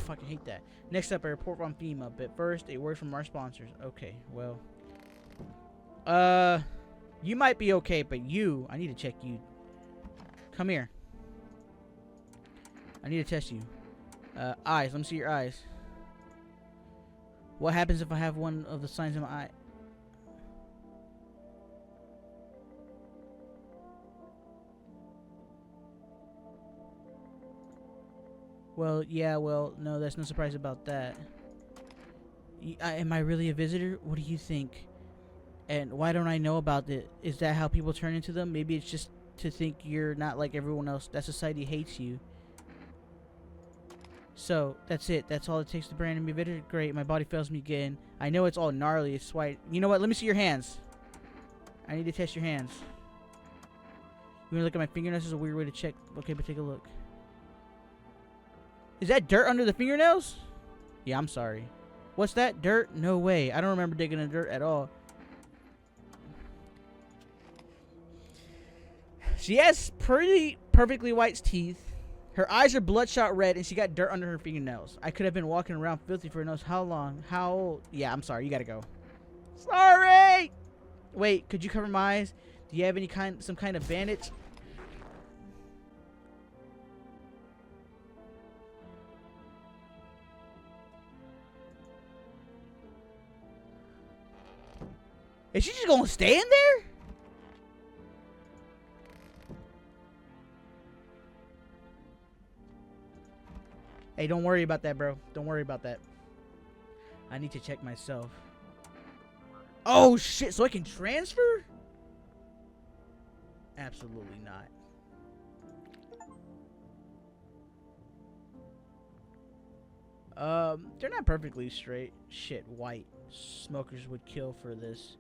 Fucking hate that. Next up, a report from FEMA. But first, a word from our sponsors. Okay, well. You might be okay, but I need to check you. Come here. I need to test you. Eyes. Let me see your eyes. What happens if I have one of the signs in my eye? Well, yeah, well, no, that's no surprise about that. Am I really a visitor? What do you think? And why don't I know about it? Is that how people turn into them? Maybe it's just to think you're not like everyone else. That society hates you. So, that's it. That's all it takes to brand me a visitor. Great, my body fails me again. I know it's all gnarly. It's why. You know what? Let me see your hands. I need to test your hands. You want to look at my fingernails? This is a weird way to check. Okay, but take a look. Is that dirt under the fingernails? Yeah, I'm sorry. What's that? Dirt? No way. I don't remember digging in dirt at all. She has pretty perfectly white teeth. Her eyes are bloodshot red, and she got dirt under her fingernails. I could have been walking around filthy for who knows how long. How old? Yeah, I'm sorry. You gotta go. Sorry! Wait, could you cover my eyes? Do you have some kind of bandage? Is she just gonna stay in there? Hey, don't worry about that, bro. Don't worry about that. I need to check myself. Oh, shit. So I can transfer? Absolutely not. They're not perfectly straight. Shit, white. Smokers would kill for this.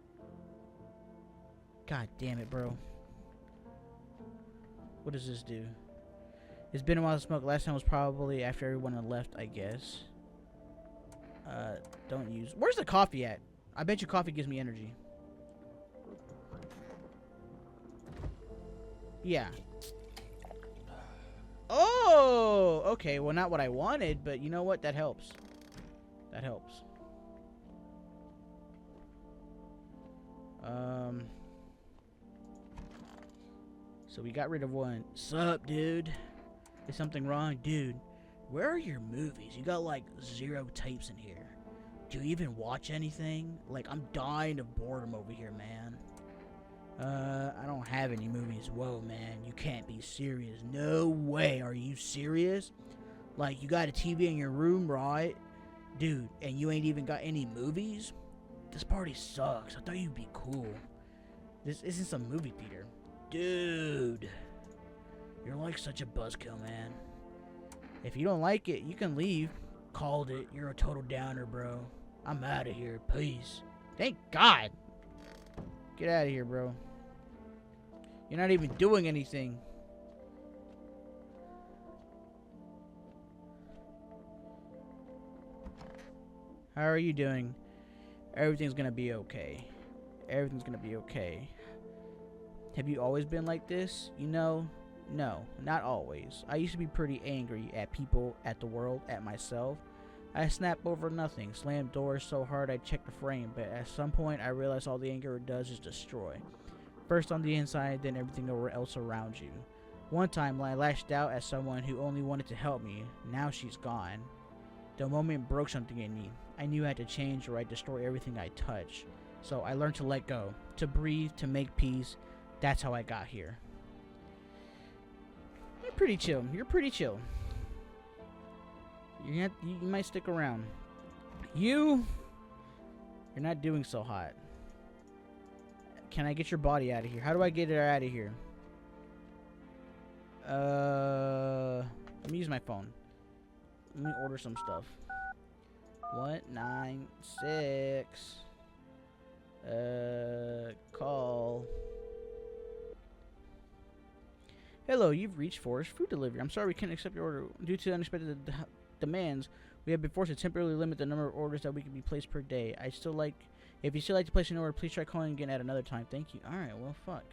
God damn it, bro. What does this do? It's been a while to smoke. Last time was probably after everyone had left, I guess. Don't use... Where's the coffee at? I bet you coffee gives me energy. Yeah. Oh! Okay, well, not what I wanted, but you know what? That helps. That helps. So we got rid of one. Sup, dude? Is something wrong? Dude, where are your movies? You got like 0 tapes in here. Do you even watch anything? Like, I'm dying of boredom over here, man. I don't have any movies. Whoa, man, you can't be serious. No way. Are you serious? Like, you got a TV in your room, right? Dude, and you ain't even got any movies? This party sucks. I thought you'd be cool. This isn't some movie theater. Dude. You're like such a buzzkill, man. If you don't like it, you can leave. Called it. You're a total downer, bro. I'm out of here. Peace. Thank God. Get out of here, bro. You're not even doing anything. How are you doing? Everything's gonna be okay. Everything's gonna be okay. Have you always been like this? You know? No, not always. I used to be pretty angry at people, at the world, at myself. I snap over nothing, slam doors so hard I check the frame, but at some point I realized all the anger does is destroy. First on the inside, then everything else around you. One time I lashed out at someone who only wanted to help me. Now she's gone. The moment broke something in me. I knew I had to change or I'd destroy everything I touch. So I learned to let go, to breathe, to make peace. That's how I got here. You're pretty chill. You're pretty chill. You might stick around. You're not doing so hot. Can I get your body out of here? How do I get her out of here? Let me use my phone. Let me order some stuff. 196. Call. Hello, you've reached Forest Food Delivery. I'm sorry we can't accept your order due to unexpected demands. We have been forced to temporarily limit the number of orders that we can be placed per day. If you still like to place an order, please try calling again at another time. Thank you. All right, well, fuck.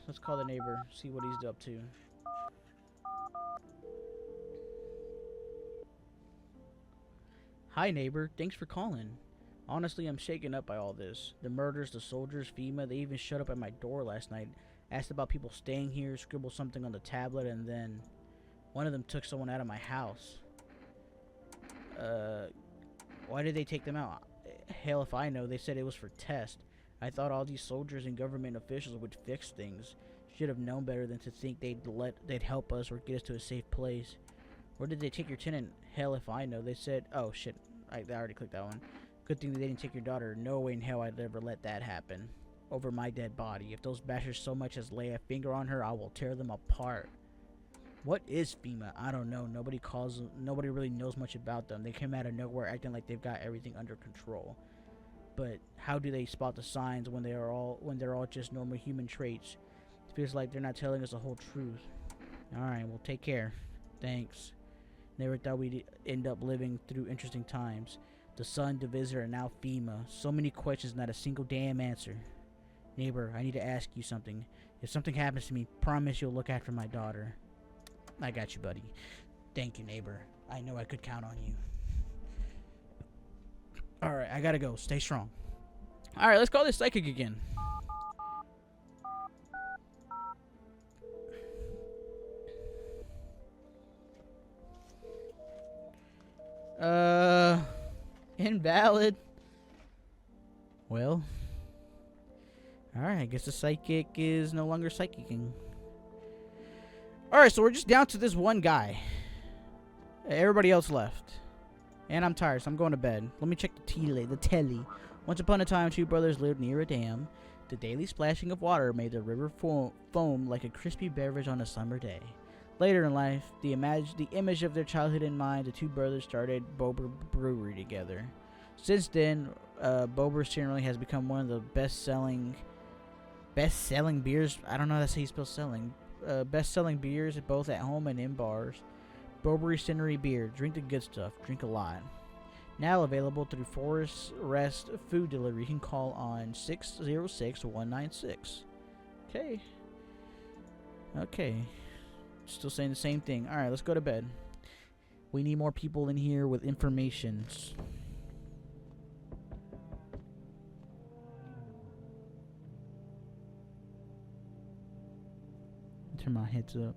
Let's call the neighbor, see what he's up to. Hi, neighbor. Thanks for calling. Honestly, I'm shaken up by all this. The murders, the soldiers, FEMA, they even showed up at my door last night. Asked about people staying here, scribbled something on the tablet, and then one of them took someone out of my house. Why did they take them out? Hell if I know. They said it was for test. I thought all these soldiers and government officials would fix things. Should have known better than to think they'd help us or get us to a safe place. Where did they take your tenant? Hell if I know. They said, oh shit, I already clicked that one. Good thing they didn't take your daughter. No way in hell I'd ever let that happen. Over my dead body. If those bastards so much as lay a finger on her, I will tear them apart. What is FEMA? I don't know. Nobody really knows much about them. They came out of nowhere acting like they've got everything under control. But how do they spot the signs when they're all just normal human traits? It feels like they're not telling us the whole truth. Alright, well, take care. Thanks. Never thought we'd end up living through interesting times. The sun, the visitor, and now FEMA. So many questions, not a single damn answer. Neighbor, I need to ask you something. If something happens to me, promise you'll look after my daughter. I got you, buddy. Thank you, neighbor. I know I could count on you. Alright, I gotta go. Stay strong. Alright, let's call this psychic again. Invalid. Well. Alright, I guess the psychic is no longer psychicking. Alright, so we're just down to this one guy. Everybody else left. And I'm tired, so I'm going to bed. Let me check the telly. Once upon a time, two brothers lived near a dam. The daily splashing of water made the river foam like a crispy beverage on a summer day. Later in life, the image of their childhood in mind, the two brothers started Bober Brewery together. Since then, Bober generally has become one of the best-selling beers. I don't know how that's how you spell selling. Best-selling beers both at home and in bars. Bober Centenary Beer. Drink the good stuff. Drink a lot. Now available through Forest Rest Food Delivery. You can call on 606-196. Okay. Okay. Still saying the same thing. Alright, let's go to bed. We need more people in here with information. Turn my heads up.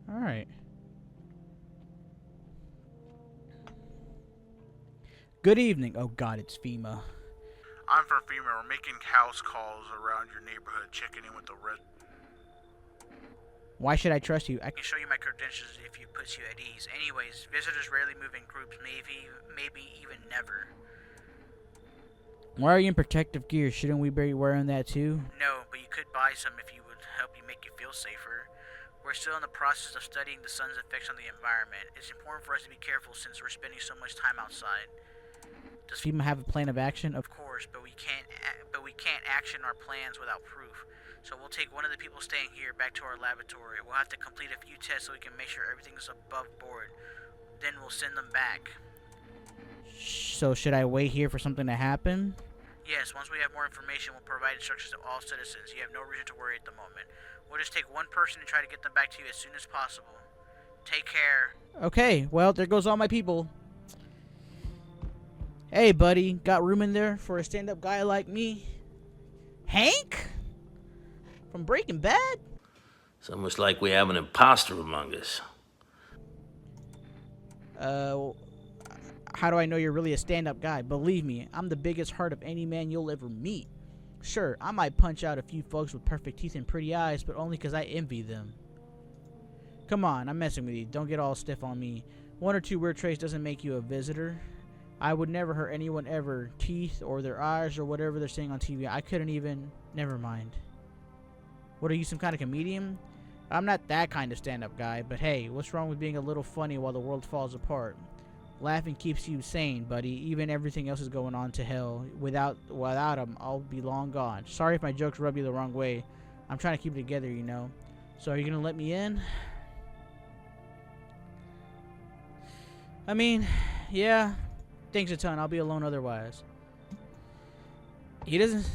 Alright. Good evening. Oh god, it's FEMA. I'm from FEMA. We're making house calls around your neighborhood, checking in with the red. Why should I trust you? I can show you my credentials if it puts you at ease. Anyways, visitors rarely move in groups, maybe even never. Why are you in protective gear? Shouldn't we be wearing that too? No, but you could buy some if you would help you make you feel safer. We're still in the process of studying the sun's effects on the environment. It's important for us to be careful since we're spending so much time outside. Does FEMA have a plan of action? Of course, but we can't action our plans without proof. So we'll take one of the people staying here back to our laboratory. We'll have to complete a few tests so we can make sure everything is above board. Then we'll send them back. So should I wait here for something to happen? Yes, once we have more information, we'll provide instructions to all citizens. You have no reason to worry at the moment. We'll just take one person and try to get them back to you as soon as possible. Take care. Okay, well, there goes all my people. Hey, buddy, got room in there for a stand-up guy like me? Hank? From Breaking Bad? It's almost like we have an imposter among us. How do I know you're really a stand-up guy? Believe me, I'm the biggest heart of any man you'll ever meet. Sure, I might punch out a few folks with perfect teeth and pretty eyes, but only because I envy them. Come on, I'm messing with you. Don't get all stiff on me. One or two weird traits doesn't make you a visitor. I would never hurt anyone ever. Teeth or their eyes or whatever they're saying on TV. I couldn't even... Never mind. What, are you some kind of comedian? I'm not that kind of stand-up guy, but hey, what's wrong with being a little funny while the world falls apart? Laughing keeps you sane, buddy. Even everything else is going on to hell. Without him, I'll be long gone. Sorry if my jokes rub you the wrong way. I'm trying to keep it together, you know. So are you gonna let me in? I mean, yeah. Thanks a ton. I'll be alone otherwise. He doesn't...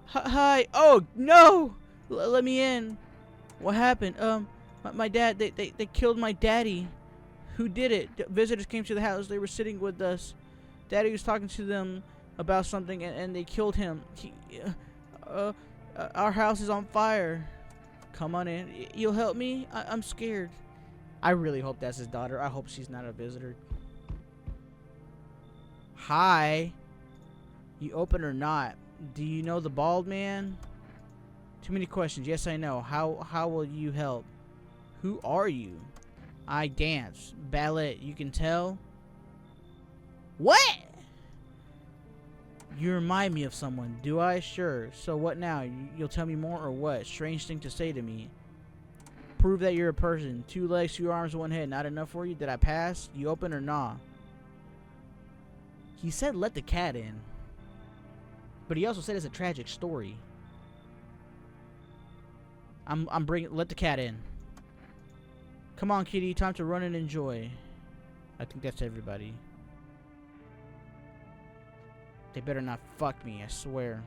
Hi. Oh, no! Let me in. What happened? My dad, they killed my daddy. Who did it? Visitors came to the house. They were sitting with us. Daddy was talking to them about something, and they killed him. Our house is on fire. Come on in. You'll help me? I'm scared. I really hope that's his daughter. I hope she's not a visitor. Hi. You open or not? Do you know the bald man? Too many questions. Yes, I know. How will you help? Who are you? I dance. Ballet. You can tell? What? You remind me of someone. Do I? Sure. So what now? You'll tell me more or what? Strange thing to say to me. Prove that you're a person. 2 legs, 2 arms, 1 head. Not enough for you? Did I pass? You open or nah? He said let the cat in. But he also said it's a tragic story. I'm bringing... Let the cat in. Come on, kitty. Time to run and enjoy. I think that's everybody. They better not fuck me, I swear.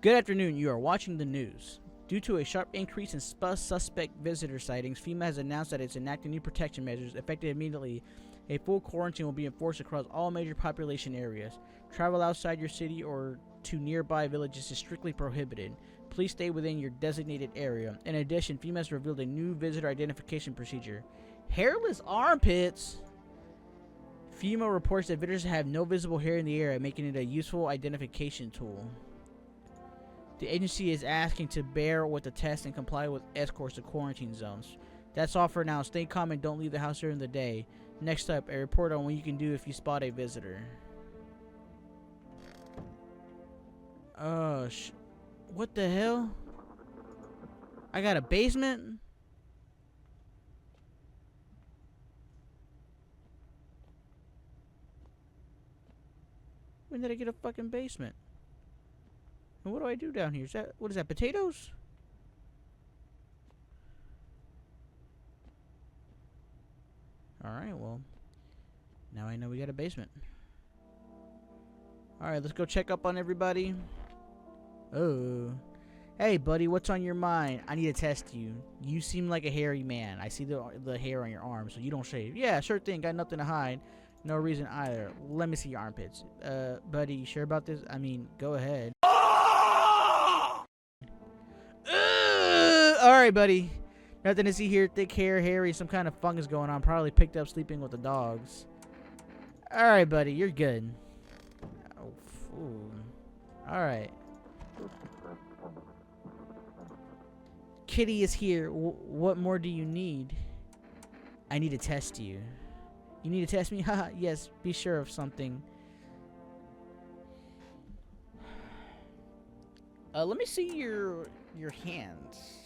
Good afternoon. You are watching the news. Due to a sharp increase in suspect visitor sightings, FEMA has announced that it's enacting new protection measures effective immediately. A full quarantine will be enforced across all major population areas. Travel outside your city or to nearby villages is strictly prohibited. Please stay within your designated area. In addition, FEMA has revealed a new visitor identification procedure. Hairless armpits? FEMA reports that visitors have no visible hair in the area, making it a useful identification tool. The agency is asking to bear with the test and comply with escorts to quarantine zones. That's all for now. Stay calm and don't leave the house during the day. Next up, a report on what you can do if you spot a visitor. What the hell? I got a basement? When did I get a fucking basement? And what do I do down here? What is that, potatoes? Alright, well. Now I know we got a basement. Alright, let's go check up on everybody. Oh. Hey, buddy, what's on your mind? I need to test you. You seem like a hairy man. I see the hair on your arm, so you don't shave. Yeah, sure thing. Got nothing to hide. No reason either. Let me see your armpits. Buddy, you sure about this? I mean, go ahead. Alright, buddy. Nothing to see here. Thick hair, hairy, some kind of fungus going on. Probably picked up sleeping with the dogs. Alright, buddy. You're good. Oh, fool. Alright. Kitty is here. What more do you need? I need to test you. You need to test me? Haha, yes. Be sure of something. Let me see your hands.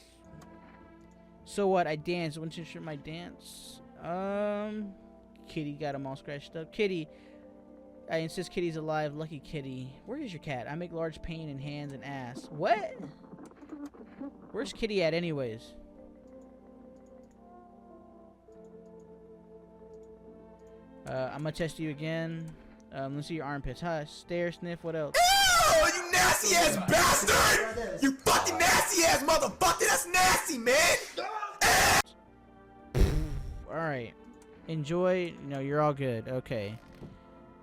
So what? I dance. Want to show my dance? Kitty got them all scratched up. Kitty. I insist Kitty's alive. Lucky Kitty. Where is your cat? I make large pain in hands and ass. What? Where's Kitty at anyways? I'm gonna test you again. Let's see your armpits. Huh? Stare, sniff, what else? Oh, you nasty ass bastard! You fucking nasty ass motherfucker! That's nasty, man! Alright. Enjoy. No, you're all good. Okay.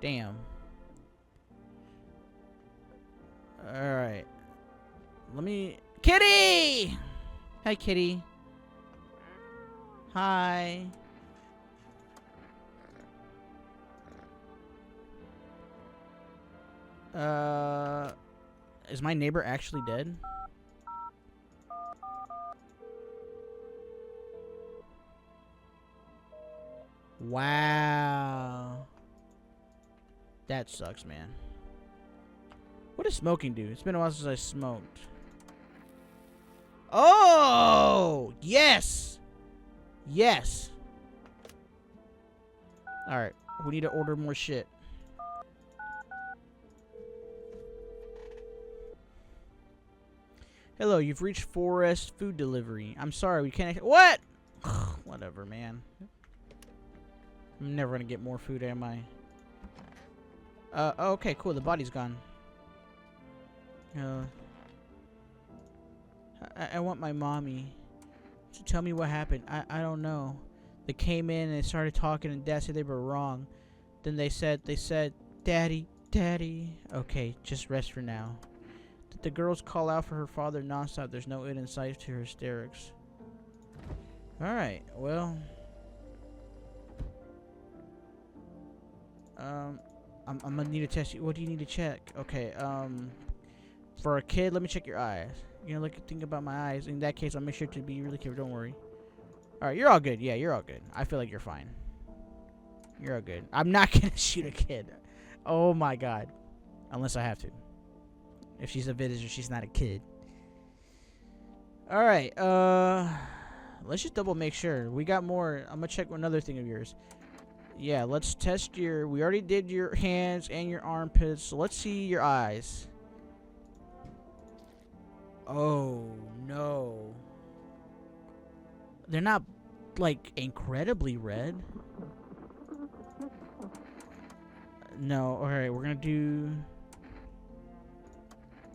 Damn. Alright. Let me... Kitty! Hi, Kitty. Hi. Is my neighbor actually dead? Wow. That sucks, man. What does smoking do? It's been a while since I smoked. Oh! Yes! Yes! Alright. We need to order more shit. Hello, you've reached Forest Food Delivery. I'm sorry, we can't... What? Whatever, man. I'm never gonna get more food, am I? Okay, cool. The body's gone. I want my mommy to tell me what happened. I don't know. They came in and they started talking, and Dad said they were wrong. Then they said, Daddy, Daddy. Okay, just rest for now. Did the girls call out for her father nonstop? There's no end in sight to her hysterics. Alright, well. I'm gonna need to test you. What do you need to check? Okay, for a kid, let me check your eyes. You know, think about my eyes. In that case, I'll make sure to be really careful. Don't worry. Alright, you're all good. Yeah, you're all good. I feel like you're fine. You're all good. I'm not gonna shoot a kid. Oh my god. Unless I have to. If she's a visitor, she's not a kid. Alright, let's just double make sure. We got more. I'm gonna check another thing of yours. Yeah, let's test your... We already did your hands and your armpits, so let's see your eyes. Oh, no. They're not, like, incredibly red. No, alright, we're gonna do...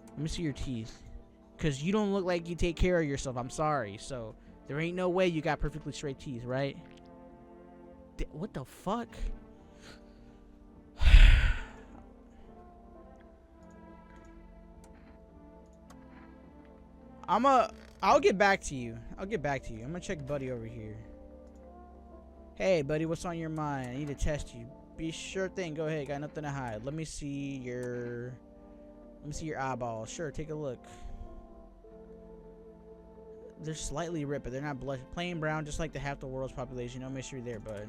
Let me see your teeth. Because you don't look like you take care of yourself, I'm sorry. So, there ain't no way you got perfectly straight teeth, right? What the fuck? I'll get back to you. I'm gonna check Buddy over here. Hey, Buddy, what's on your mind? I need to test you. Be sure thing. Go ahead. Got nothing to hide. Let me see your eyeballs. Sure, take a look. They're slightly ripped, but they're not blood. Plain brown, just like the half the world's population. No mystery there, bud.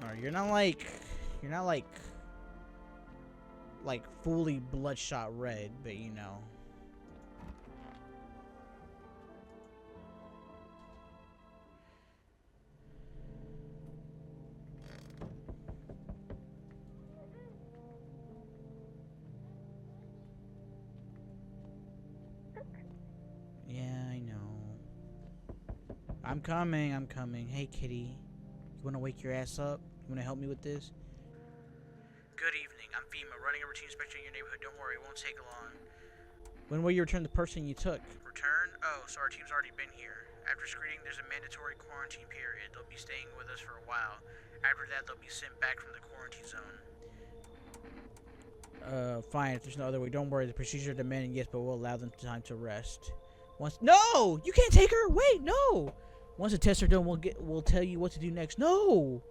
Alright, you're not like fully bloodshot red, but you know. Yeah, I know. I'm coming. Hey, kitty. You wanna wake your ass up? You wanna help me with this? Good evening. I'm FEMA, running a routine inspection in your neighborhood. Don't worry, it won't take long. When will you return the person you took? Return? Oh, so our team's already been here. After screening, there's a mandatory quarantine period. They'll be staying with us for a while. After that, they'll be sent back from the quarantine zone. Fine. If there's no other way, don't worry. The procedure demanding, yes, but we'll allow them time to rest. No! You can't take her! Wait, no! Once the tests are done, we'll tell you what to do next. No!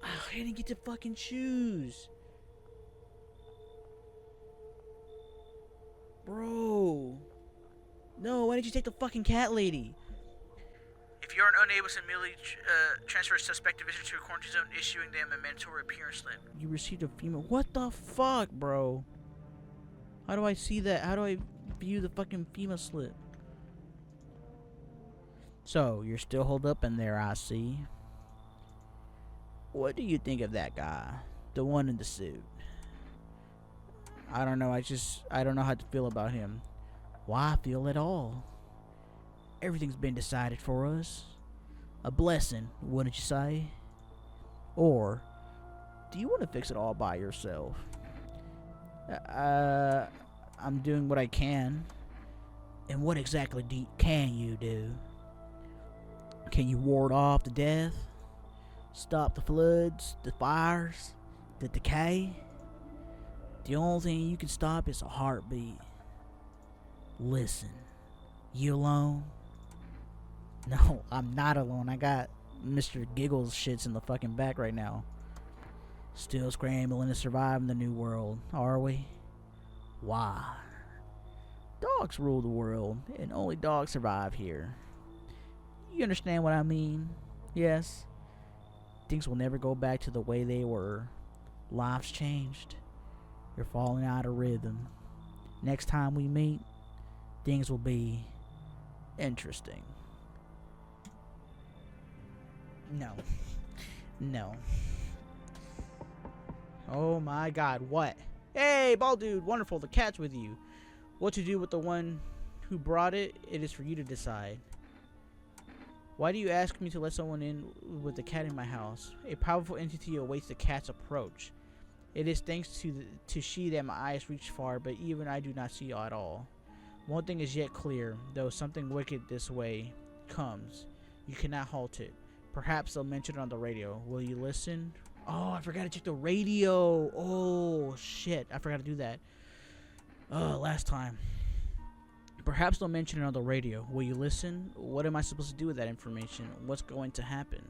Oh, I didn't get to fucking choose. Bro. No, why didn't you take the fucking cat lady? If you aren't unable to immediately transfer a suspected visitor to a quarantine zone, issuing them a mandatory appearance slip. You received a female. What the fuck, bro? How do I see that? How do I view the fucking FEMA slip? So, you're still holed up in there, I see. What do you think of that guy? The one in the suit. I don't know. I don't know how to feel about him. Why feel at all? Everything's been decided for us. A blessing, wouldn't you say? Or, do you want to fix it all by yourself? I'm doing what I can. And what exactly can you do? Can you ward off the death? Stop the floods, the fires, the decay? The only thing you can stop is a heartbeat. Listen, you alone? No, I'm not alone. I got Mr. Giggles shits in the fucking back right now. Still scrambling to survive in the new world, are we? Why? Dogs rule the world, and only dogs survive here. You understand what I mean? Yes? Things will never go back to the way they were. Life's changed. You're falling out of rhythm. Next time we meet, things will be interesting. No. No. Oh my god, what? Hey, bald dude, wonderful, the cat's with you. What to do with the one who brought it, it is for you to decide. Why do you ask me to let someone in with the cat in my house? A powerful entity awaits the cat's approach. It is thanks to she that my eyes reach far, but even I do not see at all. One thing is yet clear, though something wicked this way comes, you cannot halt it. Perhaps they'll mention it on the radio. Will you listen? Oh, I forgot to check the radio. Oh, shit. I forgot to do that. Last time. Perhaps they'll mention it on the radio. Will you listen? What am I supposed to do with that information? What's going to happen?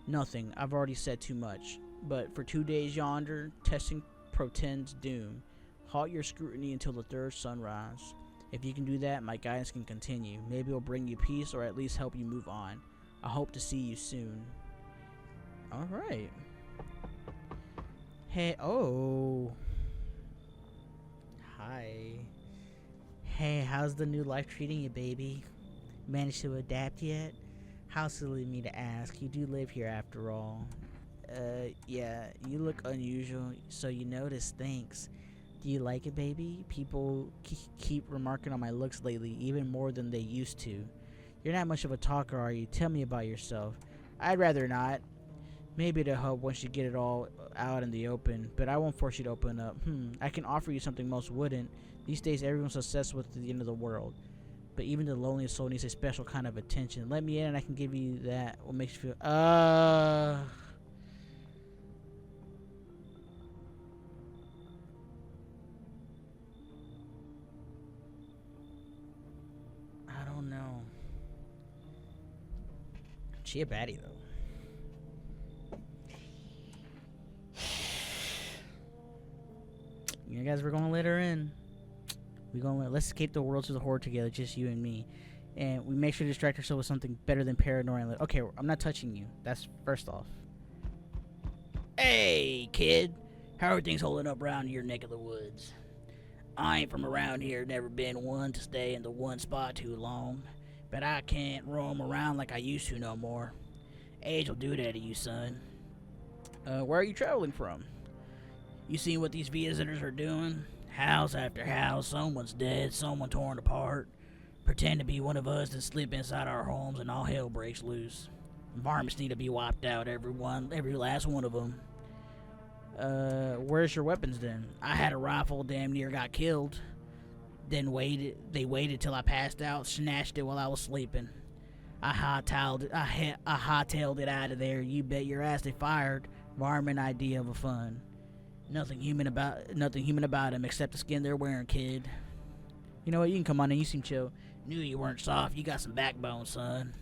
Nothing. I've already said too much. But for 2 days yonder, testing portends doom. Halt your scrutiny until the third sunrise. If you can do that, my guidance can continue. Maybe it'll bring you peace or at least help you move on. I hope to see you soon. Alright. Hey, oh. Hi. Hey, how's the new life treating you, baby? Managed to adapt yet? How silly of me to ask. You do live here after all. Yeah, you look unusual, so you notice. Thanks. Do you like it, baby? People keep remarking on my looks lately, even more than they used to. You're not much of a talker, are you? Tell me about yourself. I'd rather not. Maybe it'll help once you get it all out in the open, but I won't force you to open up. I can offer you something most wouldn't. These days, everyone's obsessed with the end of the world. But even the loneliest soul needs a special kind of attention. Let me in and I can give you that. What makes you feel... I don't know. She a baddie, though. You guys, we're gonna let her in. Let's escape the world to the horde together, just you and me. And we make sure to distract ourselves with something better than paranoia. Okay, I'm not touching you. That's first off. Hey, kid. How are things holding up around your neck of the woods? I ain't from around here, never been one to stay in the one spot too long. But I can't roam around like I used to no more. Age will do that to you, son. Where are you traveling from? You seen what these visitors are doing? House after house, someone's dead, someone torn apart. Pretend to be one of us and slip inside our homes and all hell breaks loose. Varmints need to be wiped out, every last one of them. Where's your weapons then? I had a rifle, damn near got killed. Then they waited till I passed out, snatched it while I was sleeping. I hightailed it out of there. You bet your ass they fired. Varmint idea of a fun. Nothing human about him except the skin they're wearing, kid. You know what? You can come on in. You seem chill. Knew you weren't soft. You got some backbone, son.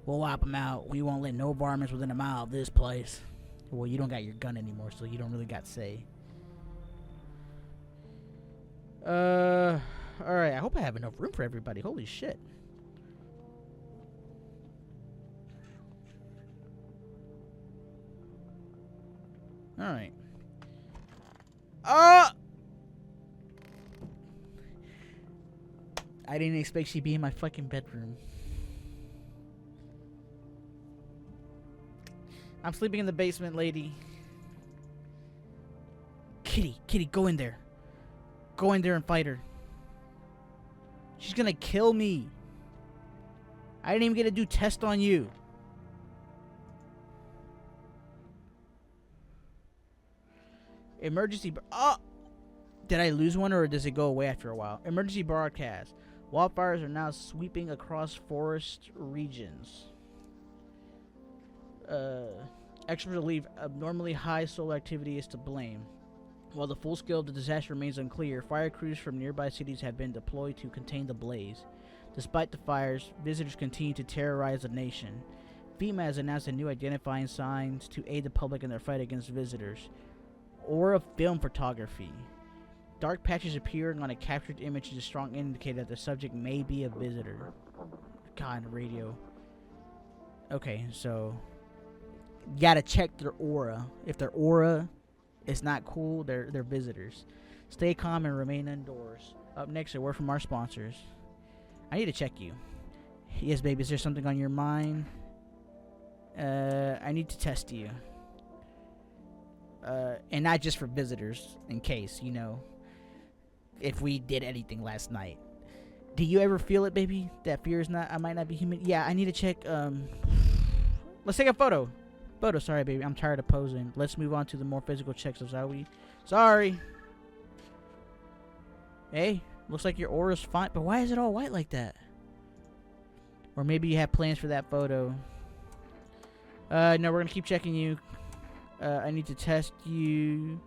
We'll wipe them out. We won't let no varmints within a mile of this place. Well, you don't got your gun anymore, so you don't really got say. Alright. I hope I have enough room for everybody. Holy shit. Alright. I didn't expect she'd be in my fucking bedroom. I'm sleeping in the basement, lady. Kitty, go in there. Go in there and fight her. She's gonna kill me. I didn't even get to do test on you. Emergency. Oh! Did I lose one or does it go away after a while? Emergency broadcast. Wildfires are now sweeping across forest regions. Experts believe abnormally high solar activity is to blame. While the full scale of the disaster remains unclear, fire crews from nearby cities have been deployed to contain the blaze. Despite the fires, visitors continue to terrorize the nation. FEMA has announced a new identifying signs to aid the public in their fight against visitors. Aura film photography. Dark patches appearing on a captured image is a strong indicator that the subject may be a visitor. God, radio. Okay, so you gotta check their aura. If their aura is not cool, they're visitors. Stay calm and remain indoors. Up next, a word from our sponsors. I need to check you. Yes, baby. Is there something on your mind? I need to test you. And not just for visitors, in case, you know, if we did anything last night. Do you ever feel it, baby? That fear is not, I might not be human. Yeah, I need to check, let's take a photo. Sorry, baby, I'm tired of posing. Let's move on to the more physical checks, shall we? Sorry. Hey, looks like your aura's fine, but why is it all white like that? Or maybe you have plans for that photo. No, we're gonna keep checking you. I need to test you.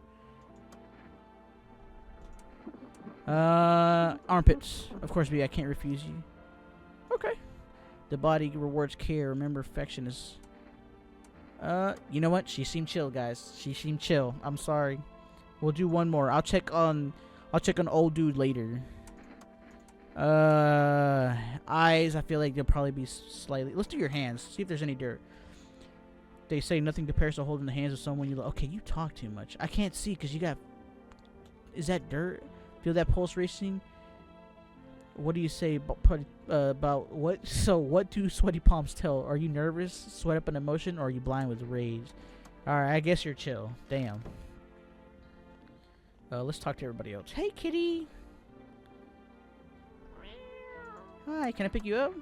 Armpits. Of course, I can't refuse you. Okay. The body rewards care. Remember, affection is. You know what? She seemed chill, guys. She seemed chill. I'm sorry. We'll do one more. I'll check on old dude later. Eyes. I feel like they'll probably be slightly. Let's do your hands. See if there's any dirt. They say nothing compares to holding the hands of someone you love. Okay, you talk too much. I can't see because you got. Is that dirt? Feel that pulse racing? What do you say about what? So, what do sweaty palms tell? Are you nervous, sweat up an emotion, or are you blind with rage? Alright, I guess you're chill. Damn. Let's talk to everybody else. Hey, kitty. Hi, can I pick you up?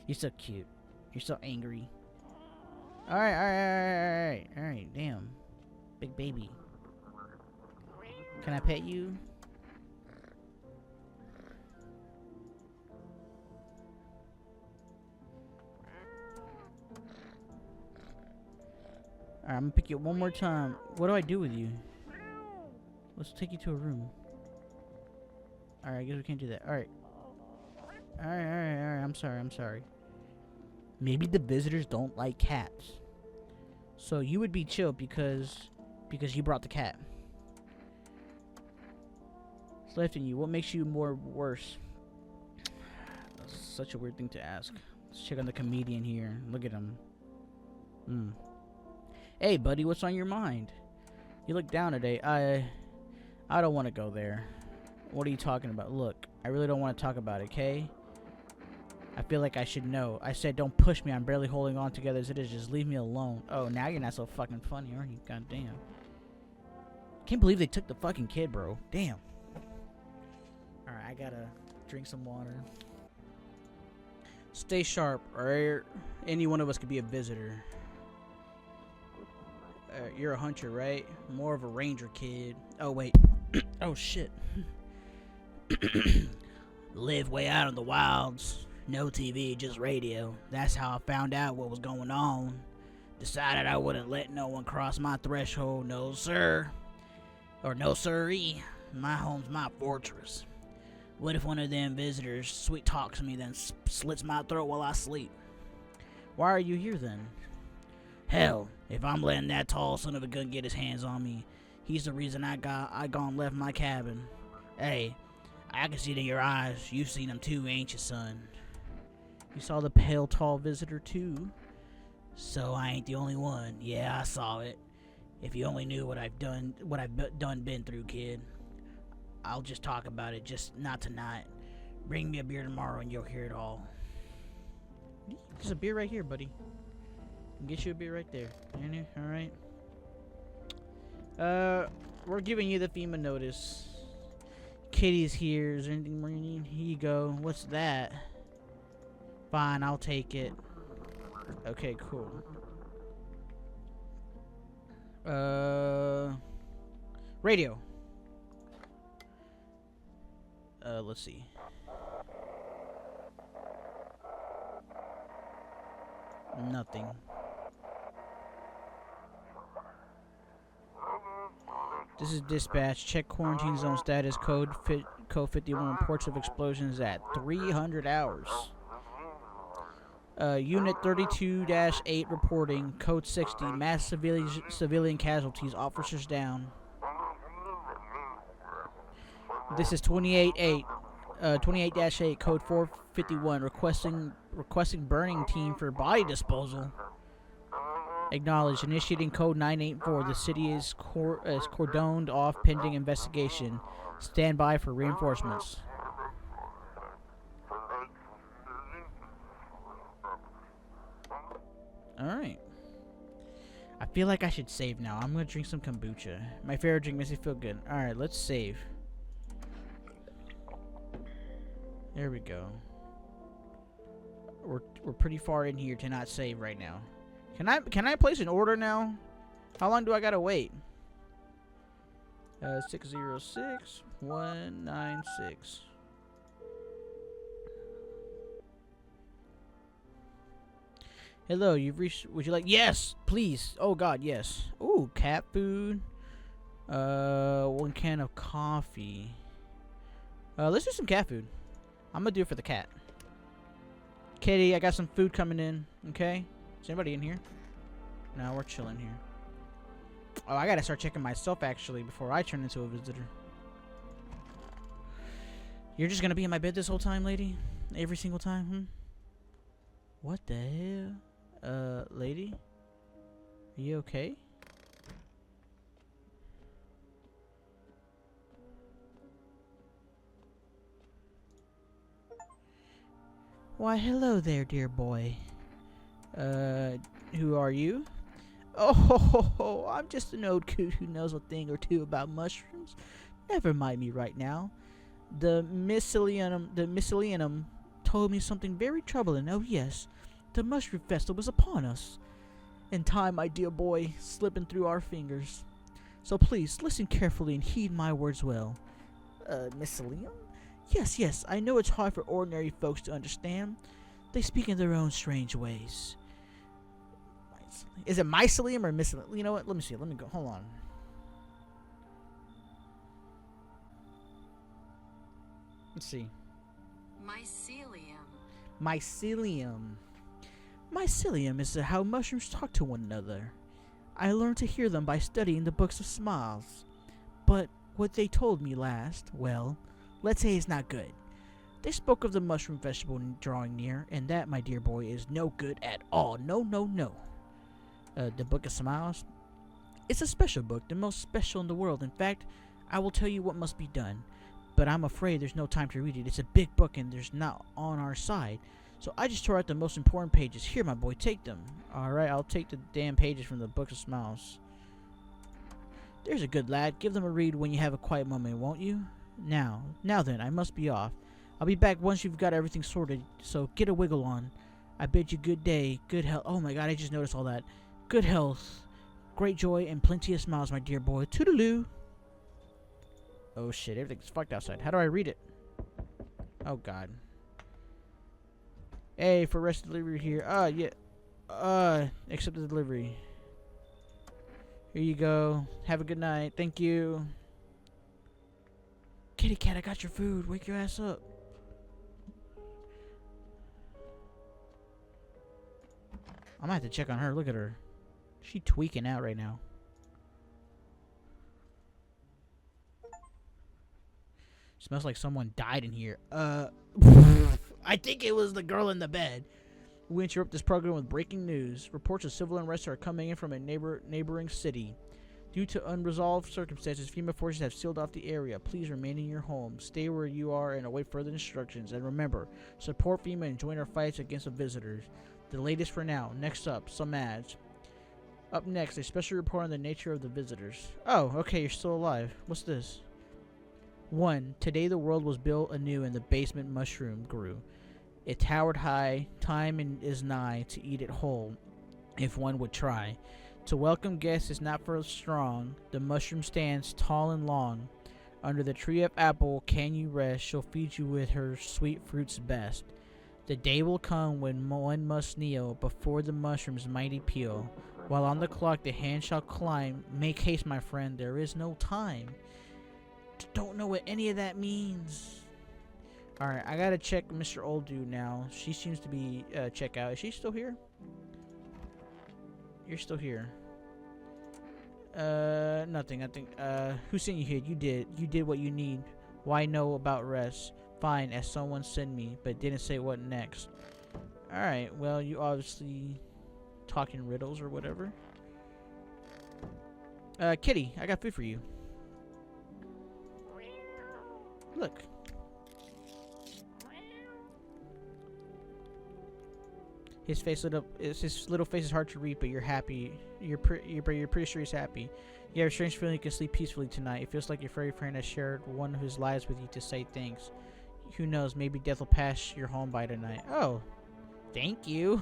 You're so cute. You're so angry. Alright, damn. Big baby. Can I pet you? Alright, I'm gonna pick you up one more time. What do I do with you? Let's take you to a room. Alright, I guess we can't do that. Alright. Alright. I'm sorry. Maybe the visitors don't like cats. So you would be chill because you brought the cat. It's left in you. What makes you worse? That's such a weird thing to ask. Let's check on the comedian here. Look at him. Hey, buddy, what's on your mind? You look down today. I don't want to go there. What are you talking about? Look, I really don't want to talk about it, okay? I feel like I should know. I said don't push me. I'm barely holding on together as it is. Just leave me alone. Oh, now you're not so fucking funny, are you? God damn. Can't believe they took the fucking kid, bro. Damn. Alright, I gotta drink some water. Stay sharp, or any one of us could be a visitor. You're a hunter, right? More of a ranger, kid. Oh, wait. Oh, shit. Live way out in the wilds. No TV, just radio. That's how I found out what was going on. Decided I wouldn't let no one cross my threshold. No, sir. Or no, sirree. My home's my fortress. What if one of them visitors sweet talks me, then slits my throat while I sleep? Why are you here, then? Hell, if I'm letting that tall son of a gun get his hands on me, he's the reason I gone left my cabin. Hey, I can see it in your eyes. You've seen him too, ain't you, son? You saw the pale, tall visitor, too? So I ain't the only one. Yeah, I saw it. If you only knew what I've done been through, kid. I'll just talk about it, just not tonight. Bring me a beer tomorrow and you'll hear it all. There's a beer right here, buddy. I'll get you a beer right there. Alright. We're giving you the FEMA notice. Kitty's here. Is there anything more you need? Here you go. What's that? Fine, I'll take it. Okay, cool. Radio. Let's see. Nothing. This is dispatch. Check quarantine zone status. Code 51 reports of explosions at 300 hours. Unit 32-8 reporting. Code 60. Mass civilian casualties. Officers down. This is 28-8. 28-8. Code 451. Requesting burning team for body disposal. Acknowledged. Initiating code 984. The city is cordoned off pending investigation. Stand by for reinforcements. Alright. I feel like I should save now. I'm gonna drink some kombucha. My favorite drink makes me feel good. Alright, let's save. There we go. We're pretty far in here to not save right now. Can I place an order now? How long do I gotta wait? 606196. Hello, you've reached. Would you like? Yes, please. Oh God, yes. Ooh, cat food. 1 can of coffee. Let's do some cat food. I'm gonna do it for the cat. Kitty, I got some food coming in. Okay? Is anybody in here? No, we're chilling here. Oh, I gotta start checking myself actually before I turn into a visitor. You're just gonna be in my bed this whole time, lady? Every single time, hmm? What the hell? Lady? Are you okay? Why, hello there, dear boy. Who are you? Oh, I'm just an old coot who knows a thing or two about mushrooms. Never mind me right now. The Miscellaneum told me something very troubling. Oh yes, the mushroom festival was upon us. In time, my dear boy, slipping through our fingers. So please, listen carefully and heed my words well. Miscellaneum? Yes, I know it's hard for ordinary folks to understand. They speak in their own strange ways. Is it mycelium or miscellaneum? You know what? Let me see. Let me go. Hold on. Let's see. Mycelium. Mycelium. Mycelium is how mushrooms talk to one another. I learned to hear them by studying the books of Smiles. But what they told me last, well, let's say it's not good. They spoke of the mushroom festival drawing near, and that, my dear boy, is no good at all. No. The Book of Smiles? It's a special book, the most special in the world. In fact, I will tell you what must be done. But I'm afraid there's no time to read it. It's a big book and there's not on our side. So I just tore out the most important pages. Here, my boy, take them. Alright, I'll take the damn pages from the Book of Smiles. There's a good lad. Give them a read when you have a quiet moment, won't you? Now then, I must be off. I'll be back once you've got everything sorted, so get a wiggle on. I bid you good day, good health. Oh my god, I just noticed all that. Good health, great joy, and plenty of smiles, my dear boy. Toodaloo. Oh shit, everything's fucked outside. How do I read it? Oh god. Hey, for rest delivery here. Yeah. Accept the delivery. Here you go. Have a good night. Thank you. Kitty cat, I got your food. Wake your ass up. I might have to check on her. Look at her. She tweaking out right now. Smells like someone died in here. I think it was the girl in the bed. We interrupt this program with breaking news. Reports of civil unrest are coming in from a neighboring city. Due to unresolved circumstances, FEMA forces have sealed off the area. Please remain in your home. Stay where you are and await further instructions. And remember, support FEMA and join our fights against the visitors. The latest for now. Next up, some ads. Up next, a special report on the nature of the visitors. Oh, okay, you're still alive. What's this? 1. Today the world was built anew and the basement mushroom grew. It towered high. Time is nigh to eat it whole, if one would try. To welcome guests is not for strong. The mushroom stands tall and long. Under the tree of apple can you rest. She'll feed you with her sweet fruits best. The day will come when one must kneel before the mushroom's mighty peel. While on the clock the hand shall climb. Make haste, my friend, there is no time. Don't know what any of that means. Alright, I gotta check Mr. Old Dude now. She seems to be check out. Is she still here? You're still here. Nothing. I think who sent you here? You did. You did what you need. Why know about rest? Fine, as someone sent me, but didn't say what next. Alright, well, you obviously talking riddles or whatever. Kitty, I got food for you. Look. His face lit up. His little face is hard to read, but you're happy. You're pretty sure he's happy. You have a strange feeling you can sleep peacefully tonight. It feels like your furry friend has shared one of his lives with you to say thanks. Who knows? Maybe death will pass your home by tonight. Oh, thank you.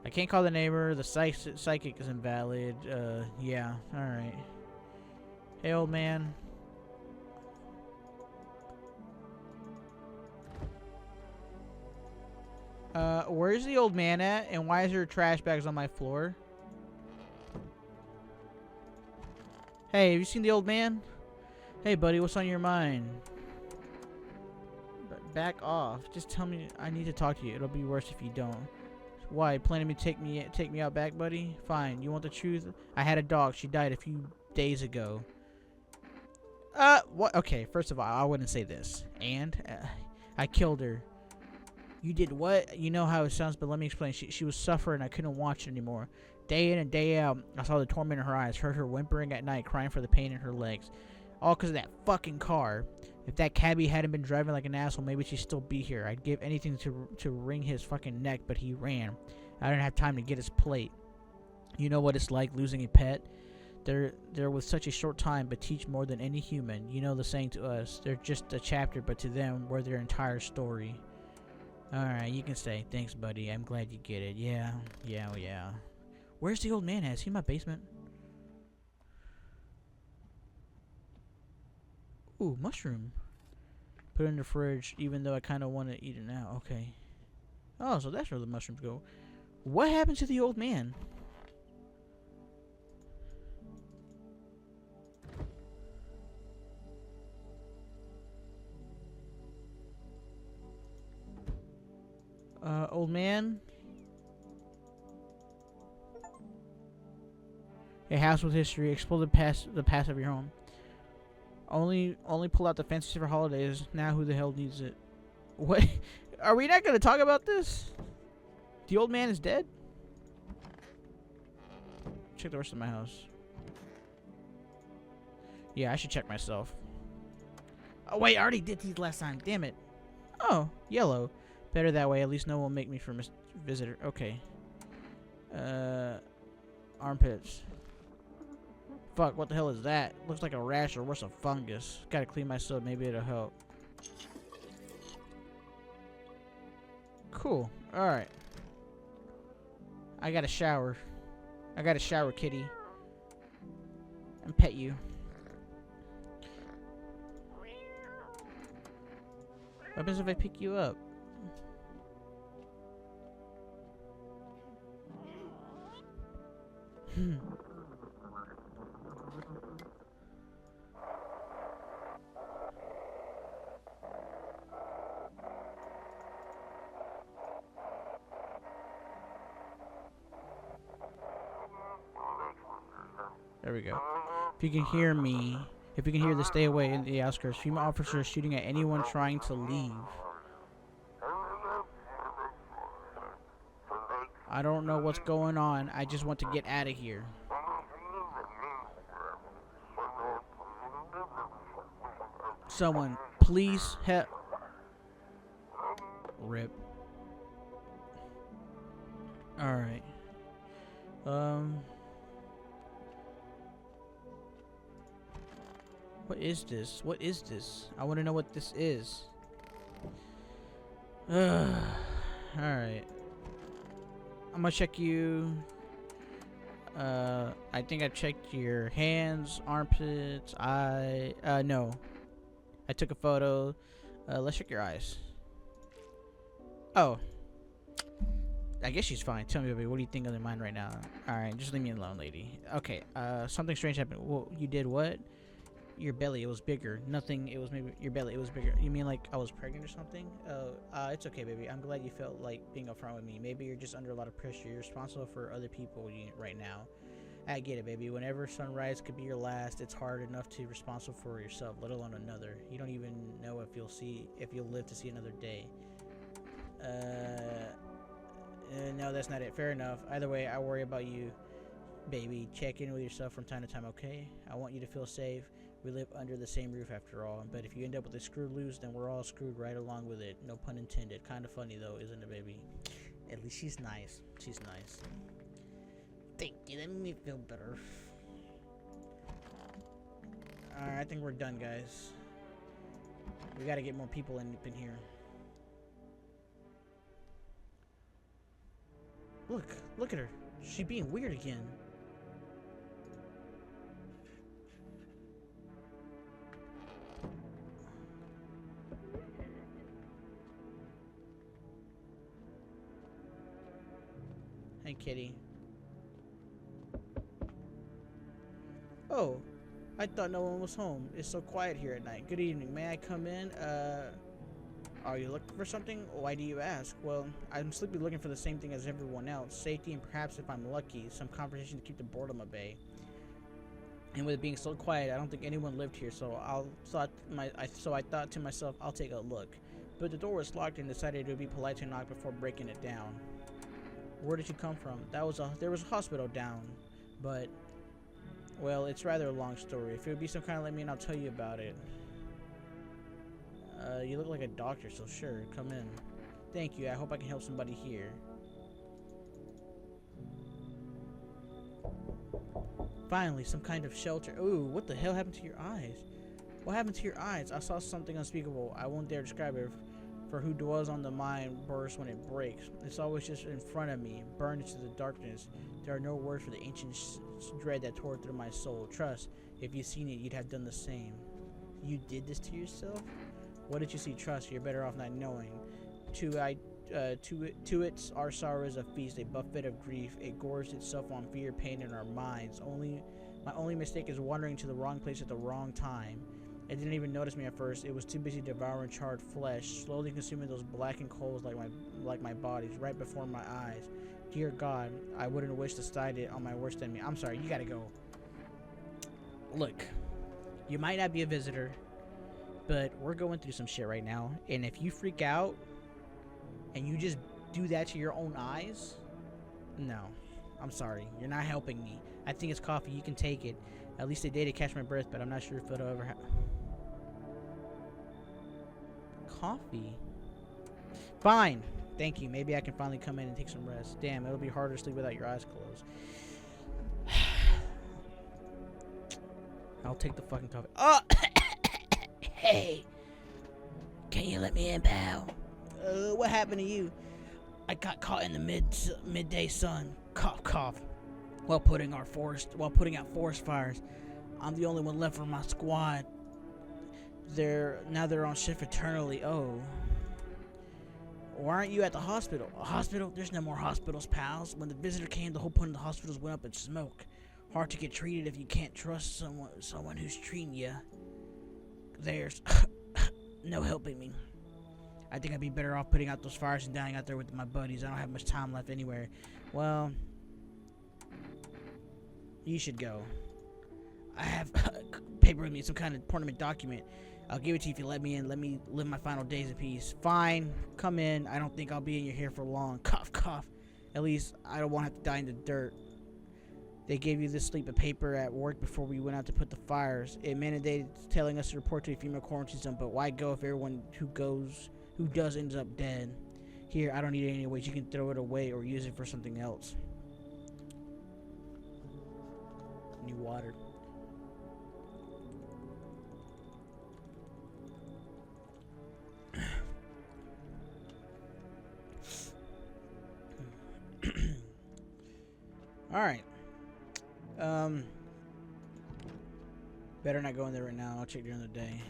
I can't call the neighbor. The psychic is invalid. Yeah. All right. Hey, old man. Where's the old man at? And why is there trash bags on my floor? Hey, have you seen the old man? Hey, buddy, what's on your mind? Back off. Just tell me I need to talk to you. It'll be worse if you don't. Why? Planning to take me out back, buddy? Fine. You want the truth? I had a dog. She died a few days ago. What? Okay, first of all, I wouldn't say this. And I killed her. You did what? You know how it sounds, but let me explain. She was suffering. I couldn't watch it anymore. Day in and day out, I saw the torment in her eyes, heard her whimpering at night, crying for the pain in her legs. All because of that fucking car. If that cabbie hadn't been driving like an asshole, maybe she'd still be here. I'd give anything to wring his fucking neck, but he ran. I didn't have time to get his plate. You know what it's like losing a pet? They're with such a short time, but teach more than any human. You know the saying to us, they're just a chapter, but to them, we're their entire story. Alright, you can stay. Thanks, buddy. I'm glad you get it. Yeah. Where's the old man at? Is he in my basement? Ooh, mushroom. Put it in the fridge, even though I kind of want to eat it now. Okay. Oh, so that's where the mushrooms go. What happened to the old man? Old man? A house with history. Explore the past of your home. Only pull out the fancy for holidays. Now who the hell needs it? What? Are we not gonna talk about this? The old man is dead? Check the rest of my house. Yeah, I should check myself. Oh wait, I already did these last time. Damn it. Oh, yellow. Better that way. At least no one will make me for visitor. Okay. Armpits. Fuck, what the hell is that? Looks like a rash or worse, a fungus. Gotta clean myself, maybe it'll help. Cool. Alright. I gotta shower. I gotta shower, kitty. And pet you. What happens if I pick you up? There we go. If you can hear me, if you can hear the stay away in the outskirts, female officers shooting at anyone trying to leave. I don't know what's going on. I just want to get out of here. Someone, please help. Rip. Alright. What is this? What is this? I want to know what this is. Alright. I'm gonna check you. I think I checked your hands, armpits, no. I took a photo. Let's check your eyes. Oh. I guess she's fine. Tell me, baby, what do you think of the mind right now? Alright, just leave me alone, lady. Okay, something strange happened. Well, you did what? Your belly, it was bigger. Nothing, it was maybe your belly, it was bigger. You mean like I was pregnant or something? It's okay, baby. I'm glad you felt like being upfront with me. Maybe you're just under a lot of pressure. You're responsible for other people right now. I get it, baby. Whenever sunrise could be your last, it's hard enough to be responsible for yourself, let alone another. You don't even know if you'll live to see another day. No, that's not it. Fair enough. Either way, I worry about you, baby. Check in with yourself from time to time, okay? I want you to feel safe. We live under the same roof after all. But if you end up with a screw loose, then we're all screwed right along with it. No pun intended. Kind of funny, though, isn't it, baby? At least she's nice. She's nice. Thank you. That made me feel better. Alright, I think we're done, guys. We gotta get more people in here. Look at her. She's being weird again. Hey, kitty. Oh, I thought no one was home. It's so quiet here at night. Good evening. May I come in? Are you looking for something? Why do you ask? Well, I'm simply looking for the same thing as everyone else. Safety and perhaps, if I'm lucky, some conversation to keep the boredom at bay. And with it being so quiet, I don't think anyone lived here, so I thought to myself, I'll take a look. But the door was locked and decided it would be polite to knock before breaking it down. Where did you come from? There was a hospital down, but, well, it's rather a long story. If it would be some kind of let me in, I'll tell you about it. You look like a doctor, so sure, come in. Thank you, I hope I can help somebody here. Finally, some kind of shelter. Ooh, what the hell happened to your eyes? What happened to your eyes? I saw something unspeakable. I won't dare describe it, for who dwells on the mind bursts when it breaks. It's always just in front of me, burned into the darkness. There are no words for the ancient dread that tore through my soul. Trust, if you'd seen it, you'd have done the same. You did this to yourself? What did you see? Trust, you're better off not knowing. To its our sorrow is a feast, a buffet of grief. It gorged itself on fear, pain, in our minds. My only mistake is wandering to the wrong place at the wrong time. It didn't even notice me at first. It was too busy devouring charred flesh, slowly consuming those blackened coals like my bodies, right before my eyes. Dear God, I wouldn't wish to sight it on my worst enemy. I'm sorry, you gotta go. Look, you might not be a visitor, but we're going through some shit right now, and if you freak out and you just do that to your own eyes, no, I'm sorry, you're not helping me. I think it's coffee, you can take it. At least a day to catch my breath, but I'm not sure if it'll ever happen. Coffee? Fine, thank you. Maybe I can finally come in and take some rest. Damn, it'll be harder to sleep without your eyes closed. I'll take the fucking coffee. Oh! Hey! Can you let me in, pal? What happened to you? I got caught in the midday sun. Cough, cough. While putting out forest fires. I'm the only one left from my squad. They're on shift eternally. Oh. Why aren't you at the hospital? A hospital? There's no more hospitals, pals. When the visitor came, the whole point of the hospitals went up in smoke. Hard to get treated if you can't trust someone who's treating you. There's no helping me. I think I'd be better off putting out those fires and dying out there with my buddies. I don't have much time left anywhere. Well, you should go. I have paper with me, some kind of permanent document. I'll give it to you if you let me in. Let me live my final days in peace. Fine, come in. I don't think I'll be in your hair for long. Cough, cough. At least I don't want to have to die in the dirt. They gave you this slip of paper at work before we went out to put the fires. It mandated telling us to report to a female quarantine zone, but why go if everyone who does ends up dead? Here, I don't need it anyways. You can throw it away or use it for something else. New water. Alright. Better not go in there right now. I'll check during the day.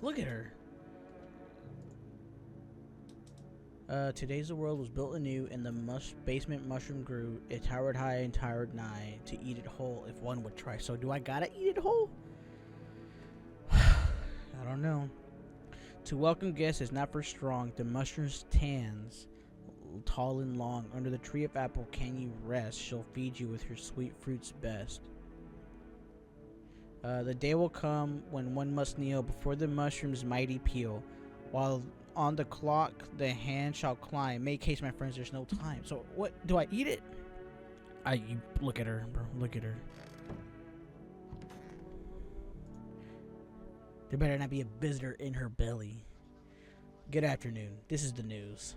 Look at her. Today's the world was built anew, and the basement mushroom grew. It towered high and towered nigh, to eat it whole if one would try. So do I gotta eat it whole? I don't know. To welcome guests is not for strong. The mushroom stands tall and long. Under the tree of apple can you rest. She'll feed you with her sweet fruits best. The day will come when one must kneel before the mushroom's mighty peel. While on the clock the hand shall climb. Make haste, my friends, there's no time. So what, do I eat it? You look at her, bro. Look at her. There better not be a visitor in her belly. Good afternoon. This is the news.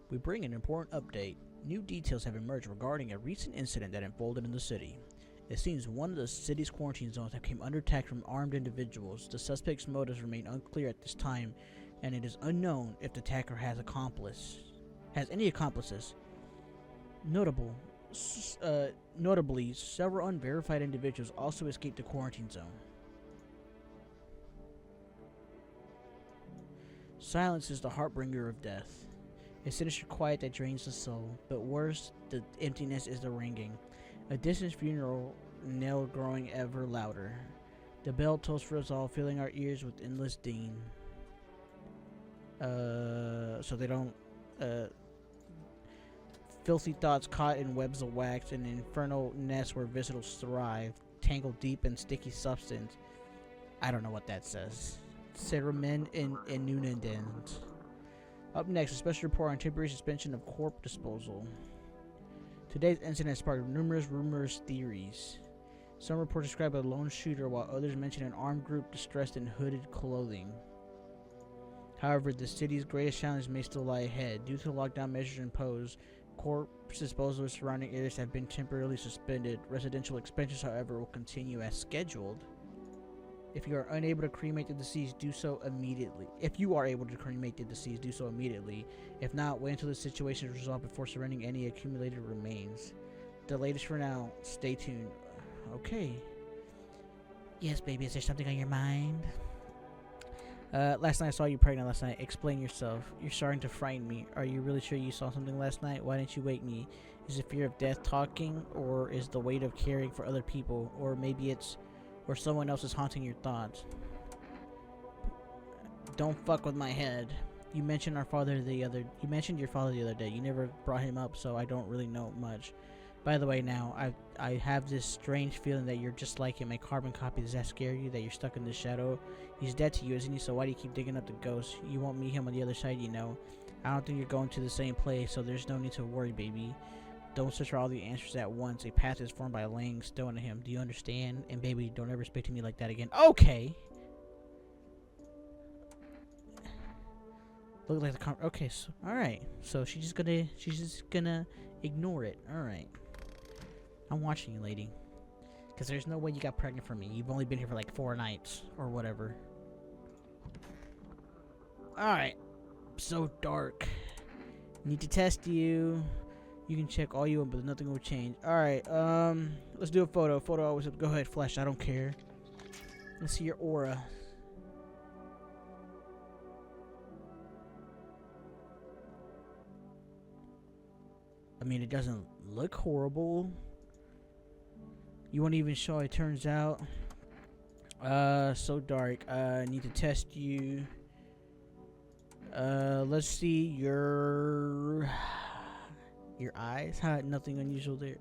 We bring an important update. New details have emerged regarding a recent incident that unfolded in the city. It seems one of the city's quarantine zones have came under attack from armed individuals. The suspect's motives remain unclear at this time, and it is unknown if the attacker has any accomplices. Notably, several unverified individuals also escaped the quarantine zone. Silence is the heartbringer of death. A sinister quiet that drains the soul, but worse, the emptiness is the ringing. A distant funeral knell growing ever louder. The bell tolls for us all, filling our ears with endless ding. So they don't, filthy thoughts caught in webs of wax, an infernal nest where visitors thrive, tangled deep in sticky substance. I don't know what that says. Ceremen in Nunendens. Up next, a special report on temporary suspension of corpse disposal. Today's incident sparked numerous rumors, theories. Some reports describe a lone shooter, while others mention an armed group dressed in hooded clothing. However, the city's greatest challenge may still lie ahead. Due to lockdown measures imposed, corpse disposal of surrounding areas have been temporarily suspended. Residential expansions, however, will continue as scheduled. If you are unable to cremate the deceased, do so immediately. If you are able to cremate the deceased, do so immediately. If not, wait until the situation is resolved before surrendering any accumulated remains. The latest for now. Stay tuned. Okay. Yes, baby. Is there something on your mind? Last night I saw you pregnant last night. Explain yourself. You're starting to frighten me. Are you really sure you saw something last night? Why didn't you wake me? Is it fear of death talking? Or is the weight of caring for other people? Or maybe it's or someone else is haunting your thoughts. Don't fuck with my head. You mentioned your father the other day. You never brought him up, so I don't really know much. By the way, now I have this strange feeling that you're just like him, a carbon copy. Does that scare you, that you're stuck in the shadow? He's dead to you, isn't he? So why do you keep digging up the ghost? You won't meet him on the other side, you know. I don't think you're going to the same place, so there's no need to worry, baby. Don't search for all the answers at once. A path is formed by laying stone to him. Do you understand? And baby, don't ever speak to me like that again. Okay. Look like the okay. So all right. So she's just gonna ignore it. All right. I'm watching you, lady. Because there's no way you got pregnant from me. You've only been here for like 4 nights or whatever. All right. So dark. Need to test you. You can check all you want, but nothing will change. Alright, let's do a photo. Photo always go ahead, flash. I don't care. Let's see your aura. I mean, it doesn't look horrible. You won't even show it turns out. So dark. Need to test you. Let's see your eyes. Nothing unusual there.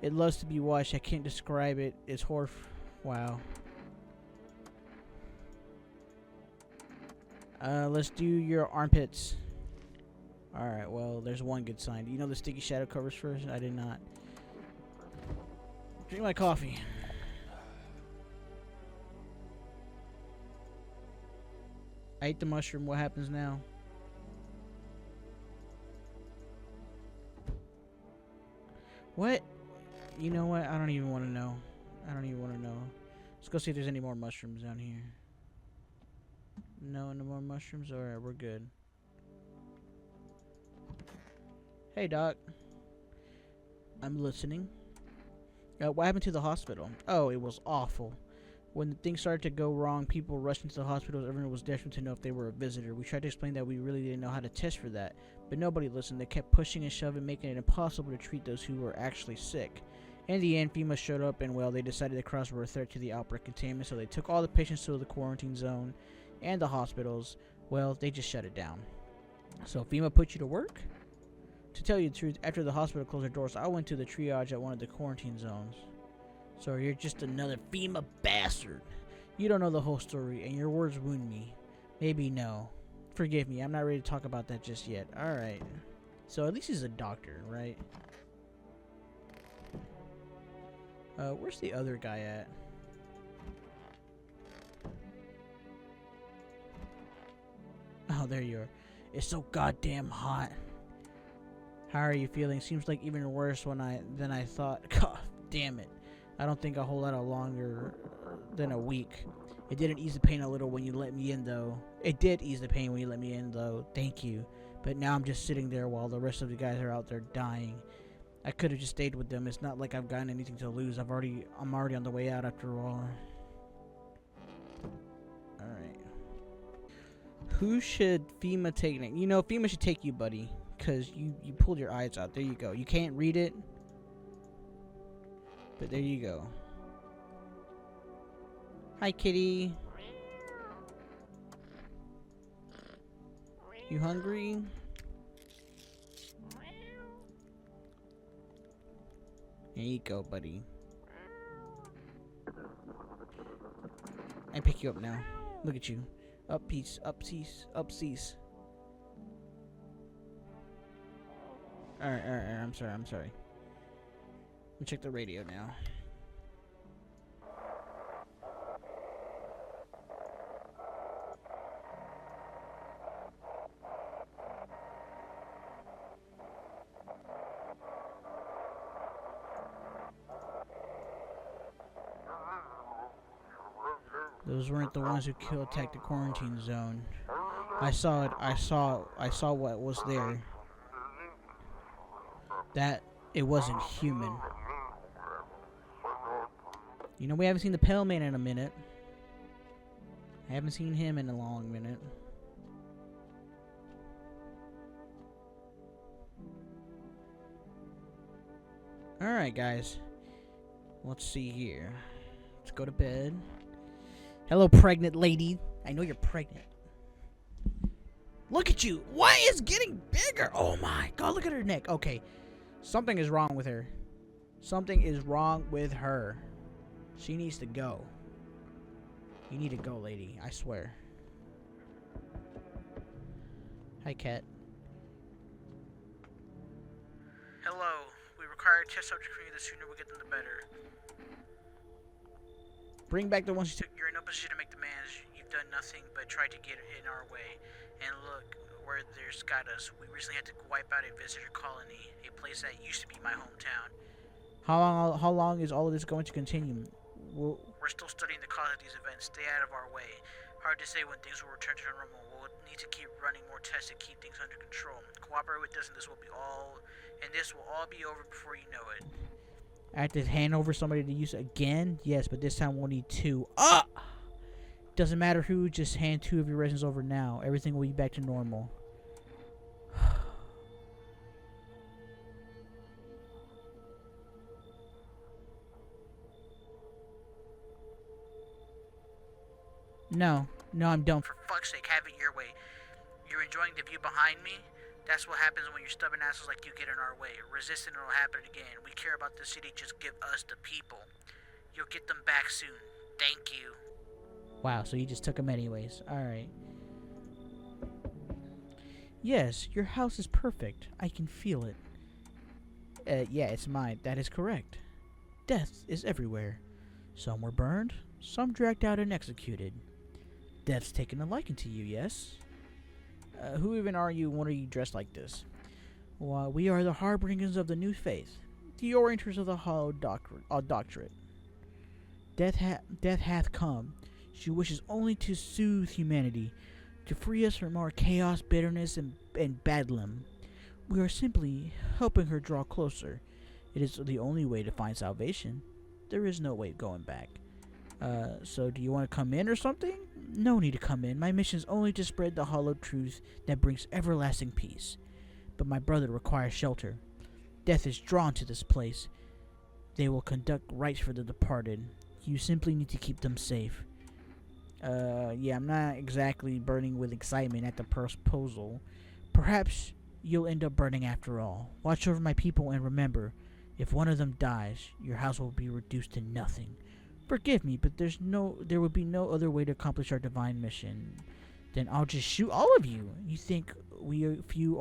It loves to be watched. I can't describe it. It's wow. Let's do your armpits. Alright, well, there's one good sign. Do you know the sticky shadow covers first? I did not. Drink my coffee. I ate the mushroom. What happens now? What? You know what? I don't even want to know. I don't even want to know. Let's go see if there's any more mushrooms down here. No more mushrooms? Alright, we're good. Hey, Doc. I'm listening. What happened to the hospital? Oh, it was awful. When things started to go wrong, people rushed into the hospital. Everyone was desperate to know if they were a visitor. We tried to explain that we really didn't know how to test for that, but nobody listened. They kept pushing and shoving, making it impossible to treat those who were actually sick. In the end, FEMA showed up, and well, they decided the crowds were a threat to the outbreak containment, so they took all the patients to the quarantine zone and the hospitals. Well, they just shut it down. So FEMA put you to work? To tell you the truth, after the hospital closed their doors, I went to the triage at one of the quarantine zones. So you're just another FEMA bastard. You don't know the whole story, and your words wound me. Maybe no. Forgive me, I'm not ready to talk about that just yet. Alright. So at least he's a doctor, right? Where's the other guy at? Oh, there you are. It's so goddamn hot. How are you feeling? Seems like even worse than I thought. God damn it. I don't think a whole lot longer than a week. It didn't ease the pain a little when you let me in, though. It did ease the pain when you let me in, though. Thank you. But now I'm just sitting there while the rest of the guys are out there dying. I could have just stayed with them. It's not like I've gotten anything to lose. I'm already on the way out after all. Alright. Who should FEMA take? You know, FEMA should take you, buddy. Because you pulled your eyes out. There you go. You can't read it. But there you go. Hi, kitty. You hungry? Here you go, buddy. I pick you up now. Look at you. Up peace, up cease, up cease. Alright, I'm sorry. Let me check the radio now. Those weren't the ones who attacked the quarantine zone. I saw it. I saw what was there. That it wasn't human. You know, we haven't seen the Pale Man in a minute. I haven't seen him in a long minute. Alright, guys. Let's see here. Let's go to bed. Hello, pregnant lady. I know you're pregnant. Look at you. What is getting bigger? Oh my god, look at her neck. Okay. Something is wrong with her. Something is wrong with her. She needs to go. You need to go, lady. I swear. Hi, Cat. Hello. We require a test subject from you. The sooner we get them, the better. Bring back the ones you took. You're in no position to make demands. You've done nothing but try to get in our way. And look where there's got us. We recently had to wipe out a visitor colony, a place that used to be my hometown. How long is all of this going to continue? We're still studying the cause of these events. Stay out of our way. Hard to say when things will return to normal. We'll need to keep running more tests to keep things under control. Cooperate with us, and this will all be over before you know it. I have to hand over somebody to use again? Yes, but this time we'll need 2. Doesn't matter who, just hand 2 of your residents over now. Everything will be back to normal. No, I'm done. For fuck's sake, have it your way. You're enjoying the view behind me? That's what happens when you're stubborn assholes like you get in our way. Resist and it'll happen again. We care about the city, just give us the people. You'll get them back soon. Thank you. Wow, so you just took them anyways. Alright. Yes, your house is perfect. I can feel it. Yeah, it's mine. That is correct. Death is everywhere. Some were burned, some dragged out and executed. Death's taken a liking to you, yes? Who even are you and what are you dressed like this? Well, we are the harbingers of the new faith, the orienters of the hollow doctorate. Death hath come. She wishes only to soothe humanity, to free us from our chaos, bitterness, and bedlam. We are simply helping her draw closer. It is the only way to find salvation. There is no way going back. So do you want to come in or something? No need to come in. My mission is only to spread the hollow truth that brings everlasting peace. But my brother requires shelter. Death is drawn to this place. They will conduct rites for the departed. You simply need to keep them safe. Yeah, I'm not exactly burning with excitement at the proposal. Perhaps you'll end up burning after all. Watch over my people and remember, if one of them dies, your house will be reduced to nothing. Forgive me, but there would be no other way to accomplish our divine mission. Then I'll just shoot all of you. You think we few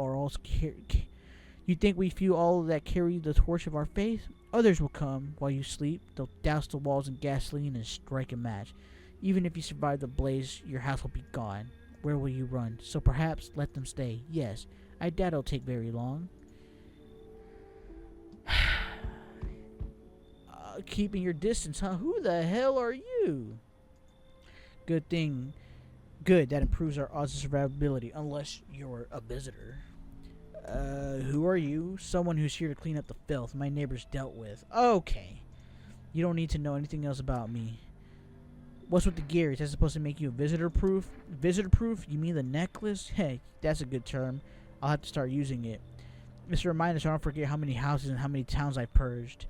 all that carry the torch of our faith? Others will come while you sleep. They'll douse the walls in gasoline and strike a match. Even if you survive the blaze, your house will be gone. Where will you run? So perhaps let them stay. Yes, I doubt it'll take very long. Keeping your distance, huh? Who the hell are you? Good thing. Good, that improves our odds of survivability, unless you're a visitor. Who are you? Someone who's here to clean up the filth my neighbors dealt with. Okay. You don't need to know anything else about me. What's with the gear? Is that supposed to make you visitor proof? Visitor proof? You mean the necklace? Hey, that's a good term. I'll have to start using it. It's a reminder so I don't forget how many houses and how many towns I purged.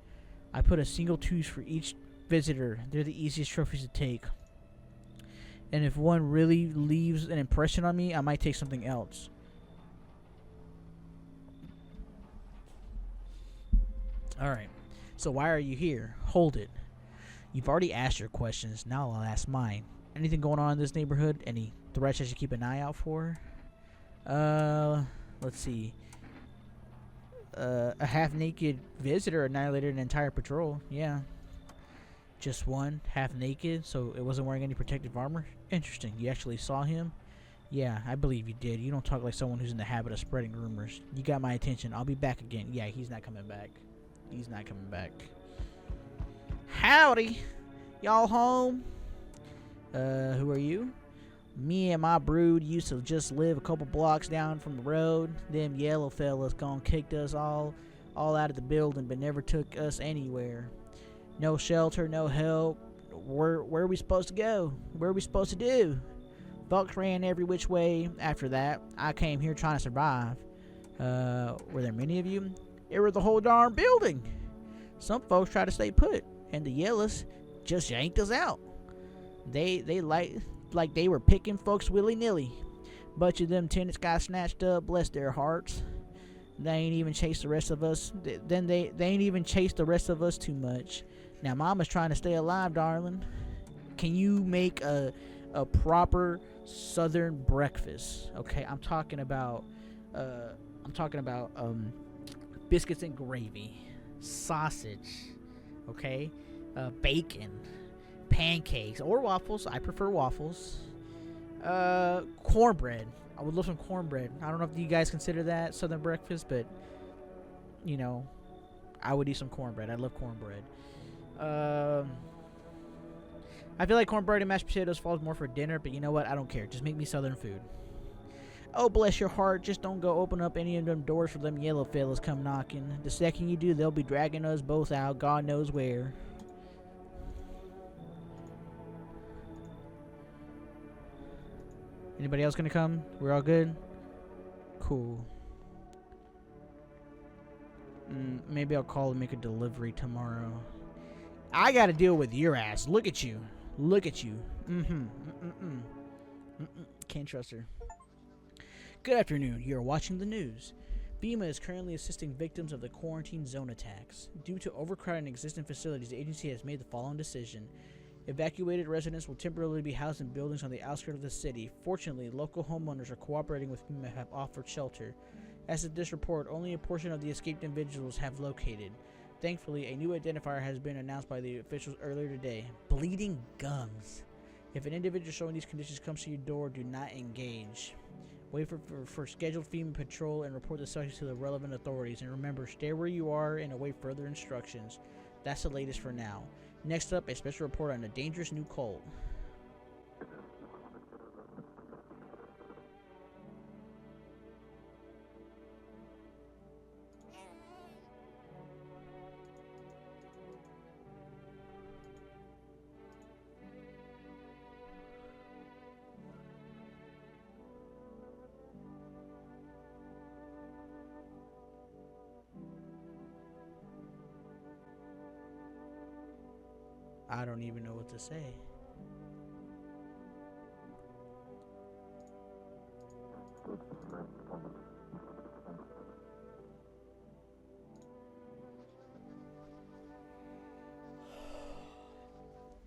I put a single tooth for each visitor. They're the easiest trophies to take. And if one really leaves an impression on me, I might take something else. Alright. So why are you here? Hold it. You've already asked your questions. Now I'll ask mine. Anything going on in this neighborhood? Any threats I should keep an eye out for? Let's see. A half-naked visitor annihilated an entire patrol. Yeah. Just one, half-naked, so it wasn't wearing any protective armor? Interesting. You actually saw him? Yeah, I believe you did. You don't talk like someone who's in the habit of spreading rumors. You got my attention. I'll be back again. Yeah, he's not coming back. He's not coming back. Howdy! Y'all home? Who are you? Me and my brood used to just live a couple blocks down from the road. Them yellow fellas gone kicked us all out of the building, but never took us anywhere. No shelter, no help. Where are we supposed to go? What are we supposed to do? Folks ran every which way after that. I came here trying to survive. Were there many of you? It was the whole darn building. Some folks tried to stay put, and the yellows just yanked us out. They like they were picking folks willy-nilly. Bunch of them tenants got snatched up, bless their hearts. They ain't even chased the rest of us. They ain't even chased the rest of us too much. Now Mama's trying to stay alive, darling. Can you make a proper Southern breakfast? Okay, I'm talking about biscuits and gravy, sausage, okay, bacon, pancakes or waffles. I prefer waffles. Cornbread. I would love some cornbread. I don't know if you guys consider that Southern breakfast, but you know, I would eat some cornbread. I love cornbread. I feel like cornbread and mashed potatoes falls more for dinner, but you know what? I don't care. Just make me Southern food. Oh, bless your heart. Just don't go open up any of them doors for them yellow fellas come knocking. The second you do, they'll be dragging us both out, God knows where. Anybody else gonna come? We're all good? Cool. Maybe I'll call and make a delivery tomorrow. I gotta deal with your ass. Look at you. Look at you. Can't trust her. Good afternoon. You're watching the news. FEMA is currently assisting victims of the quarantine zone attacks. Due to overcrowding existing facilities, the agency has made the following decision. Evacuated residents will temporarily be housed in buildings on the outskirts of the city. Fortunately, local homeowners are cooperating with FEMA and have offered shelter. As of this report, only a portion of the escaped individuals have located. Thankfully, a new identifier has been announced by the officials earlier today. Bleeding gums. If an individual showing these conditions comes to your door, do not engage. Wait for scheduled FEMA patrol and report the subject to the relevant authorities. And remember, stay where you are and await further instructions. That's the latest for now. Next up, a special report on a dangerous new cult. I don't even know what to say.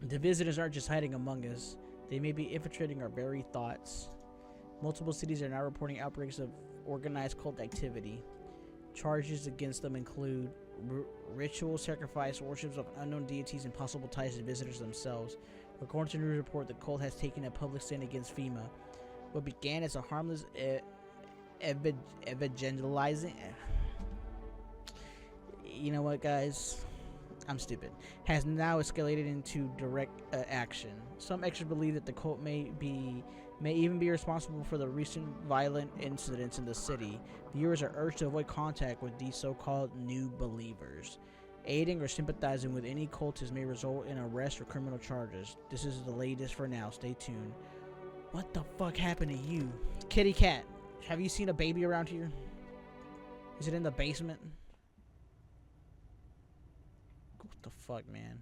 The visitors aren't just hiding among us. They may be infiltrating our very thoughts. Multiple cities are now reporting outbreaks of organized cult activity. Charges against them include ritual sacrifice, worships of unknown deities, and possible ties to visitors themselves. According to the news report, the cult has taken a public stand against FEMA. What began as a harmless evangelizing... You know what, guys? I'm stupid. Has now escalated into direct action. Some experts believe that the cult may even be responsible for the recent violent incidents in the city. Viewers are urged to avoid contact with these so-called new believers. Aiding or sympathizing with any cultist may result in arrest or criminal charges. This is the latest for now. Stay tuned. What the fuck happened to you? Kitty cat, have you seen a baby around here? Is it in the basement? What the fuck, man?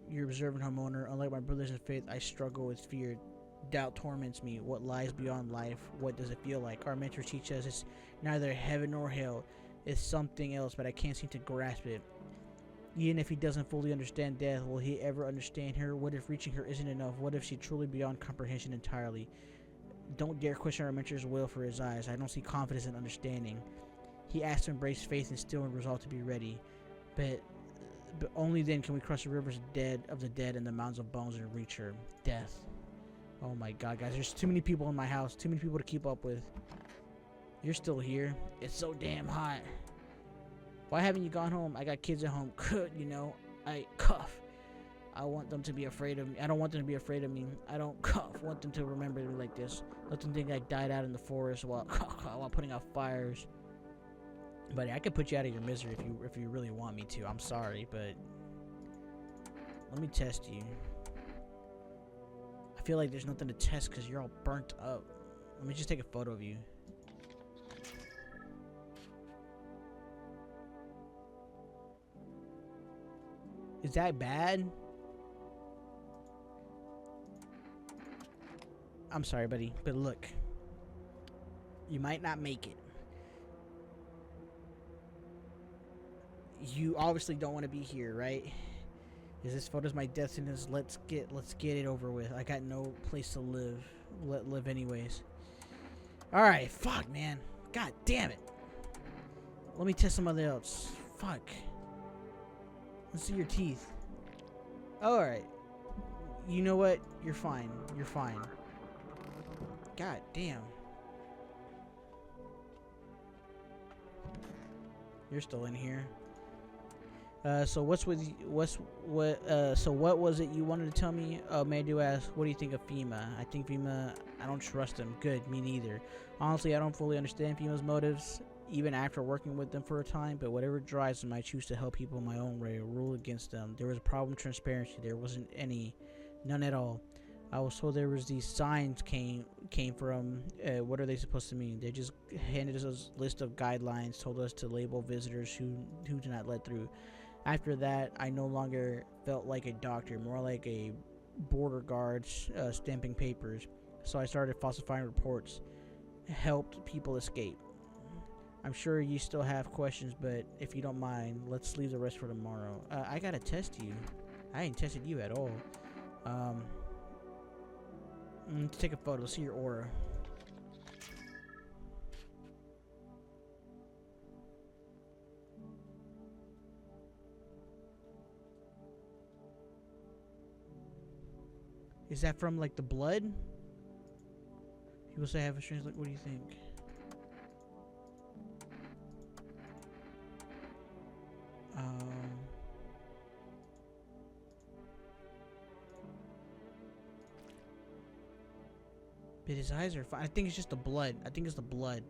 You're observant homeowner. Unlike my brothers in faith, I struggle with fear. Doubt torments me. What lies beyond life? What does it feel like? Our mentors teach us it's neither heaven nor hell. It's something else, but I can't seem to grasp it. Even if he doesn't fully understand death, will he ever understand her? What if reaching her isn't enough? What if she's truly beyond comprehension entirely? Don't dare question our mentor's will for his eyes. I don't see confidence in understanding. He asks to embrace faith and still resolve to be ready. But only then can we cross the rivers of the dead and the mountains of bones and reach her. Death. Oh my god, guys. There's too many people in my house. Too many people to keep up with. You're still here. It's so damn hot. Why haven't you gone home? I got kids at home. Good, you know. I cough. I want them to be afraid of me. I don't want them to be afraid of me. I don't cough. I want them to remember me like this. Let them think I died out in the forest while putting out fires. Buddy, I could put you out of your misery if you really want me to. I'm sorry, but let me test you. I feel like there's nothing to test because you're all burnt up. Let me just take a photo of you. Is that bad? I'm sorry, buddy, but look. You might not make it. You obviously don't want to be here, right? Is this photo's my death sentence? Let's get it over with. I got no place to live. Live anyways. Alright, fuck, man. God damn it. Let me test something else. Fuck. Let's see your teeth. Alright. You know what? You're fine. You're fine. God damn. You're still in here. So what was it you wanted to tell me? May I do ask, what do you think of FEMA? I think FEMA, I don't trust them. Good, me neither. Honestly, I don't fully understand FEMA's motives, even after working with them for a time, but whatever drives them, I choose to help people in my own way, rule against them. There was a problem transparency. There wasn't any. None at all. I was told there was these signs came from, what are they supposed to mean? They just handed us a list of guidelines, told us to label visitors who do not let through. After that, I no longer felt like a doctor, more like a border guard stamping papers. So I started falsifying reports, helped people escape. I'm sure you still have questions, but if you don't mind, let's leave the rest for tomorrow. I gotta test you. I ain't tested you at all. Let's take a photo, see your aura. Is that from, like, the blood? People say I have a strange look. What do you think? But his eyes are fine. I think it's just the blood. I think it's the blood.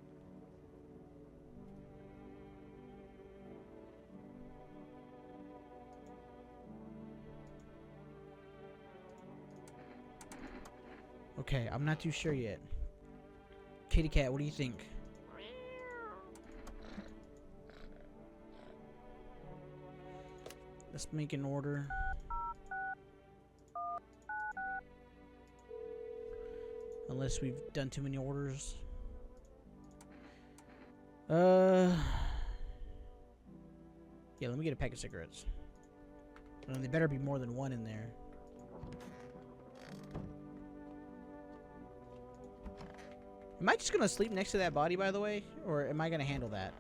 Okay, I'm not too sure yet. Kitty cat, what do you think? Let's make an order. Unless we've done too many orders. Yeah, let me get a pack of cigarettes. And there better be more than one in there. Am I just gonna sleep next to that body, by the way? Or am I gonna handle that?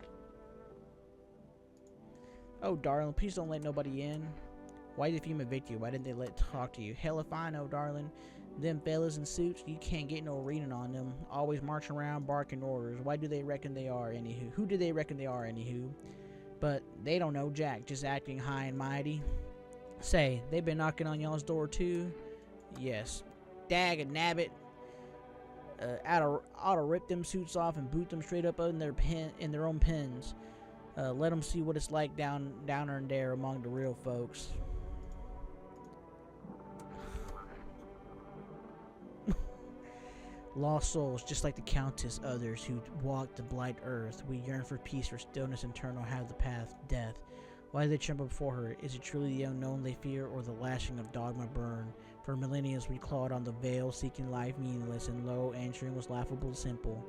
Oh, darling, please don't let nobody in. Why did FEMA evict you? Why didn't they let talk to you? Hell if I know, darling. Them fellas in suits, you can't get no reading on them. Always marching around barking orders. Why do they reckon they are, anywho? Who do they reckon they are, anywho? But they don't know jack, just acting high and mighty. Say, they've been knocking on y'all's door too? Yes. Dag and nabbit. Ought to rip them suits off and boot them straight up in their own pens. Let them see what it's like down in there among the real folks. Lost souls, just like the Countess, others who walk the blight earth. We yearn for peace, for stillness eternal, have the path, death. Why do they tremble before her? Is it truly the unknown they fear, or the lashing of dogma burn? For millennia we clawed on the veil, seeking life meaningless, and lo, answering was laughable and simple.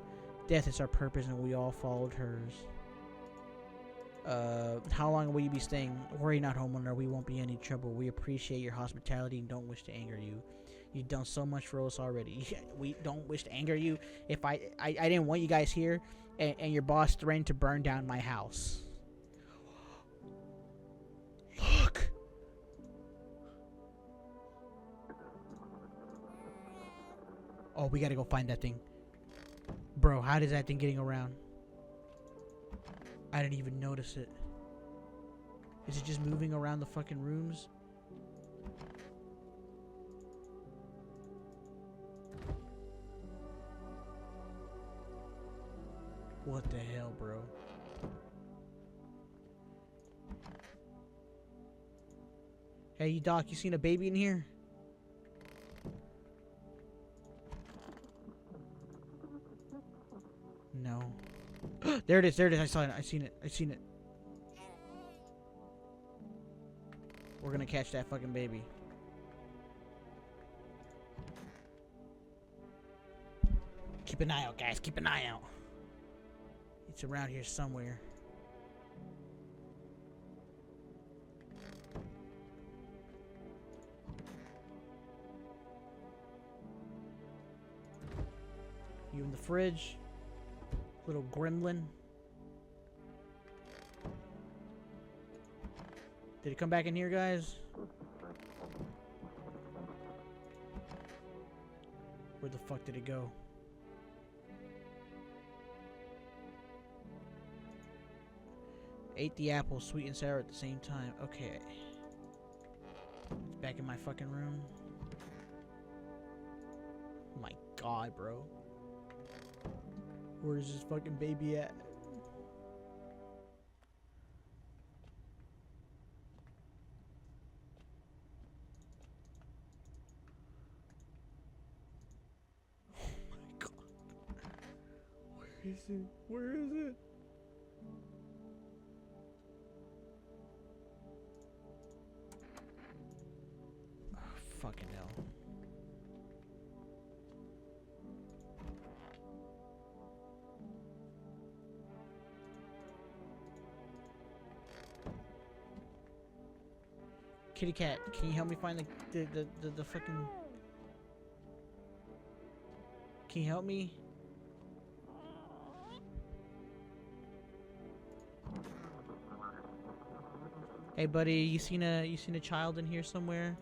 Death is our purpose, and we all followed hers. How long will you be staying? Worry not, homeowner, we won't be any trouble. We appreciate your hospitality and don't wish to anger you. You've done so much for us already. We don't wish to anger you. If I didn't want you guys here, and your boss threatened to burn down my house. Look! Oh, we gotta go find that thing. Bro, how is that thing getting around? I didn't even notice it. Is it just moving around the fucking rooms? What the hell, bro? Hey, Doc, you seen a baby in here? No. There it is, there it is. I saw it. I seen it. I seen it. We're gonna catch that fucking baby. Keep an eye out, guys. Keep an eye out. It's around here somewhere. You in the fridge? Little gremlin. Did it come back in here, guys? Where the fuck did it go? Ate the apple, sweet and sour at the same time. Okay. It's back in my fucking room. My God, bro. Where's this fucking baby at? Oh my God. Where is it? Where is it? Oh, fucking hell. Kitty cat, can you help me find the fucking... Can you help me? Hey buddy, you seen a child in here somewhere?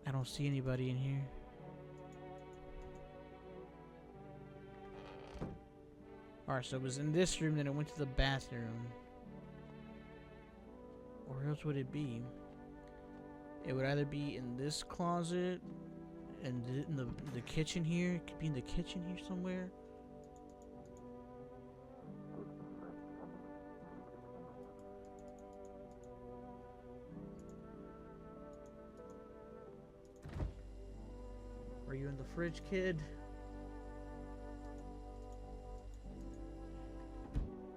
I don't see anybody in here. Alright, so it was in this room, then it went to the bathroom. Where else would it be? It would either be in this closet, and in the kitchen here. It could be in the kitchen here somewhere. Are you in the fridge, kid?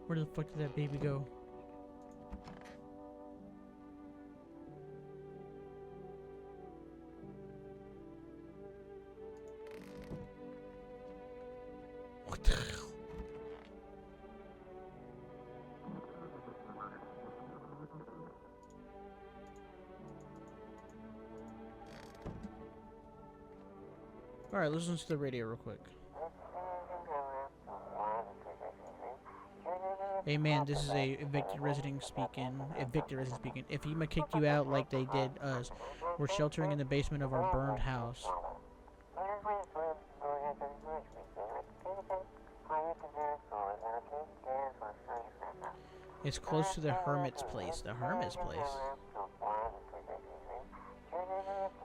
Where the fuck did that baby go? What the hell? Alright, listen to the radio real quick. Hey man, this is a evicted resident speaking. If FEMA kicked you out like they did us, we're sheltering in the basement of our burned house. It's close to the hermit's place. The hermit's place?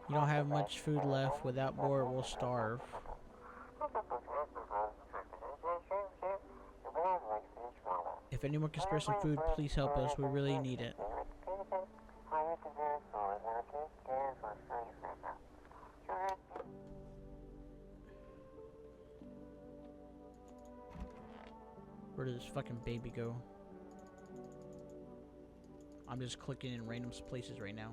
You don't have much food left. Without more, we'll starve. If anyone can spare some food, please help us. We really need it. Where did this fucking baby go? I'm just clicking in random places right now.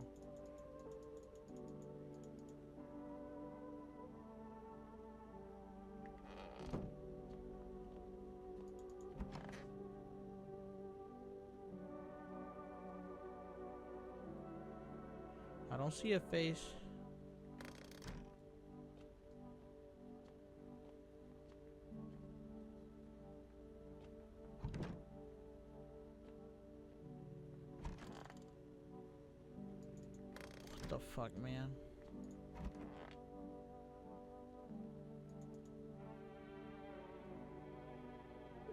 I don't see a face. What the fuck, man?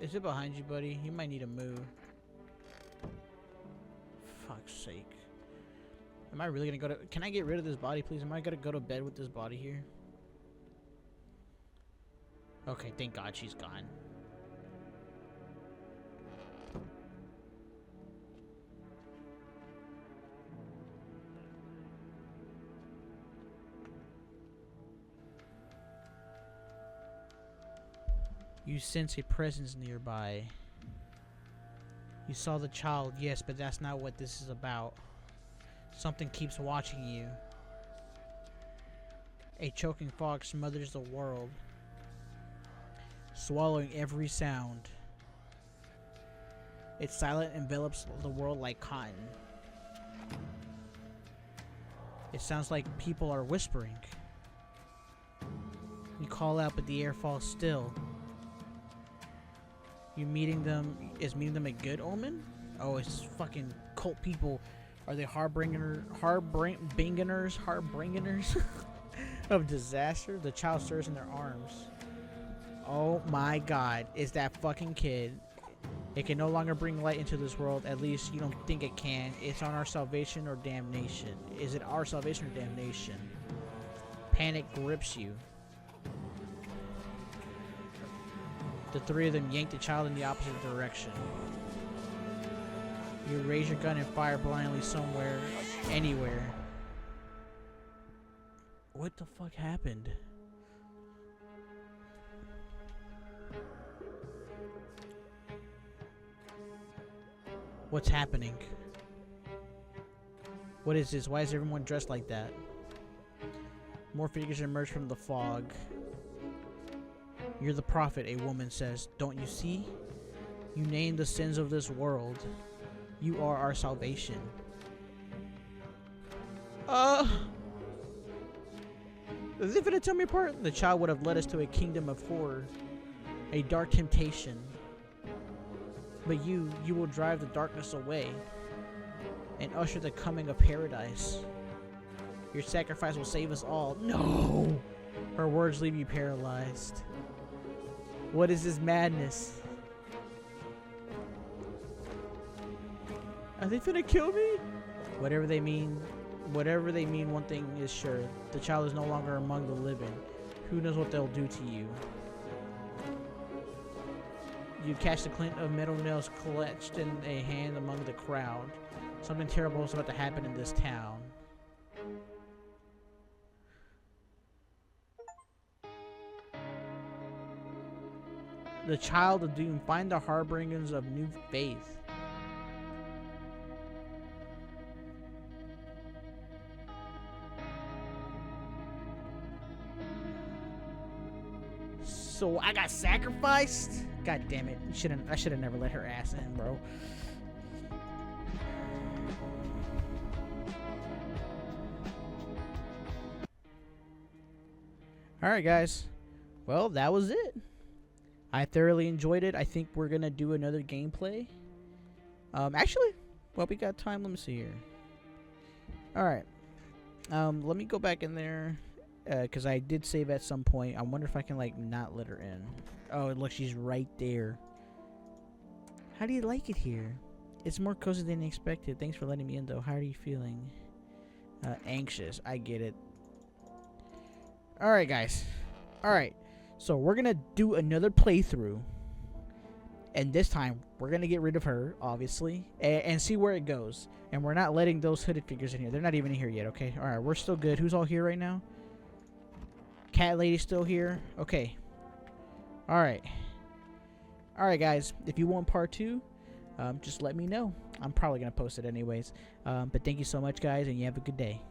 Is it behind you, buddy? You might need to move. Fuck's sake. Am I really gonna go to... Can I get rid of this body, please? Am I gonna go to bed with this body here? Okay, thank God she's gone. You sense a presence nearby. You saw the child, yes, but that's not what this is about. Something keeps watching you. A choking fog smothers the world, swallowing every sound. Its silence envelops the world like cotton. It sounds like people are whispering. You call out, but the air falls still. Is meeting them a good omen? Oh, it's fucking cult people. Are they harbingers of disaster? The child stirs in their arms. Oh my God, it's that fucking kid. It can no longer bring light into this world. At least you don't think it can. It's on our salvation or damnation. Is it our salvation or damnation? Panic grips you. The three of them yank the child in the opposite direction. You raise your gun and fire blindly somewhere, anywhere. What the fuck happened? What's happening? What is this? Why is everyone dressed like that? More figures emerge from the fog. You're the prophet, a woman says. Don't you see? You name the sins of this world. You are our salvation. Is it gonna tell me apart? The child would have led us to a kingdom of horror, a dark temptation. But you will drive the darkness away and usher the coming of paradise. Your sacrifice will save us all. No! Her words leave you paralyzed. What is this madness? Are they finna kill me? Whatever they mean, one thing is sure. The child is no longer among the living. Who knows what they'll do to you? You catch the glint of metal nails clutched in a hand among the crowd. Something terrible is about to happen in this town. The child of doom, find the harbingers of new faith. So I got sacrificed? God damn it. I should have never let her ass in, bro. Alright, guys. Well, that was it. I thoroughly enjoyed it. I think we're going to do another gameplay. Actually, well, we got time. Let me see here. Alright. Let me go back in there. Because I did save at some point. I wonder if I can, like, not let her in. Oh, look, she's right there. How do you like it here? It's more cozy than expected. Thanks for letting me in, though. How are you feeling? Anxious. I get it. Alright, guys. Alright. So, we're going to do another playthrough. And this time, we're going to get rid of her, obviously. And see where it goes. And we're not letting those hooded figures in here. They're not even in here yet, okay? Alright, we're still good. Who's all here right now? Cat lady still here? Okay. Alright. All right, guys. If you want part 2, just let me know. I'm probably gonna post it anyways. But thank you so much, guys, and you have a good day.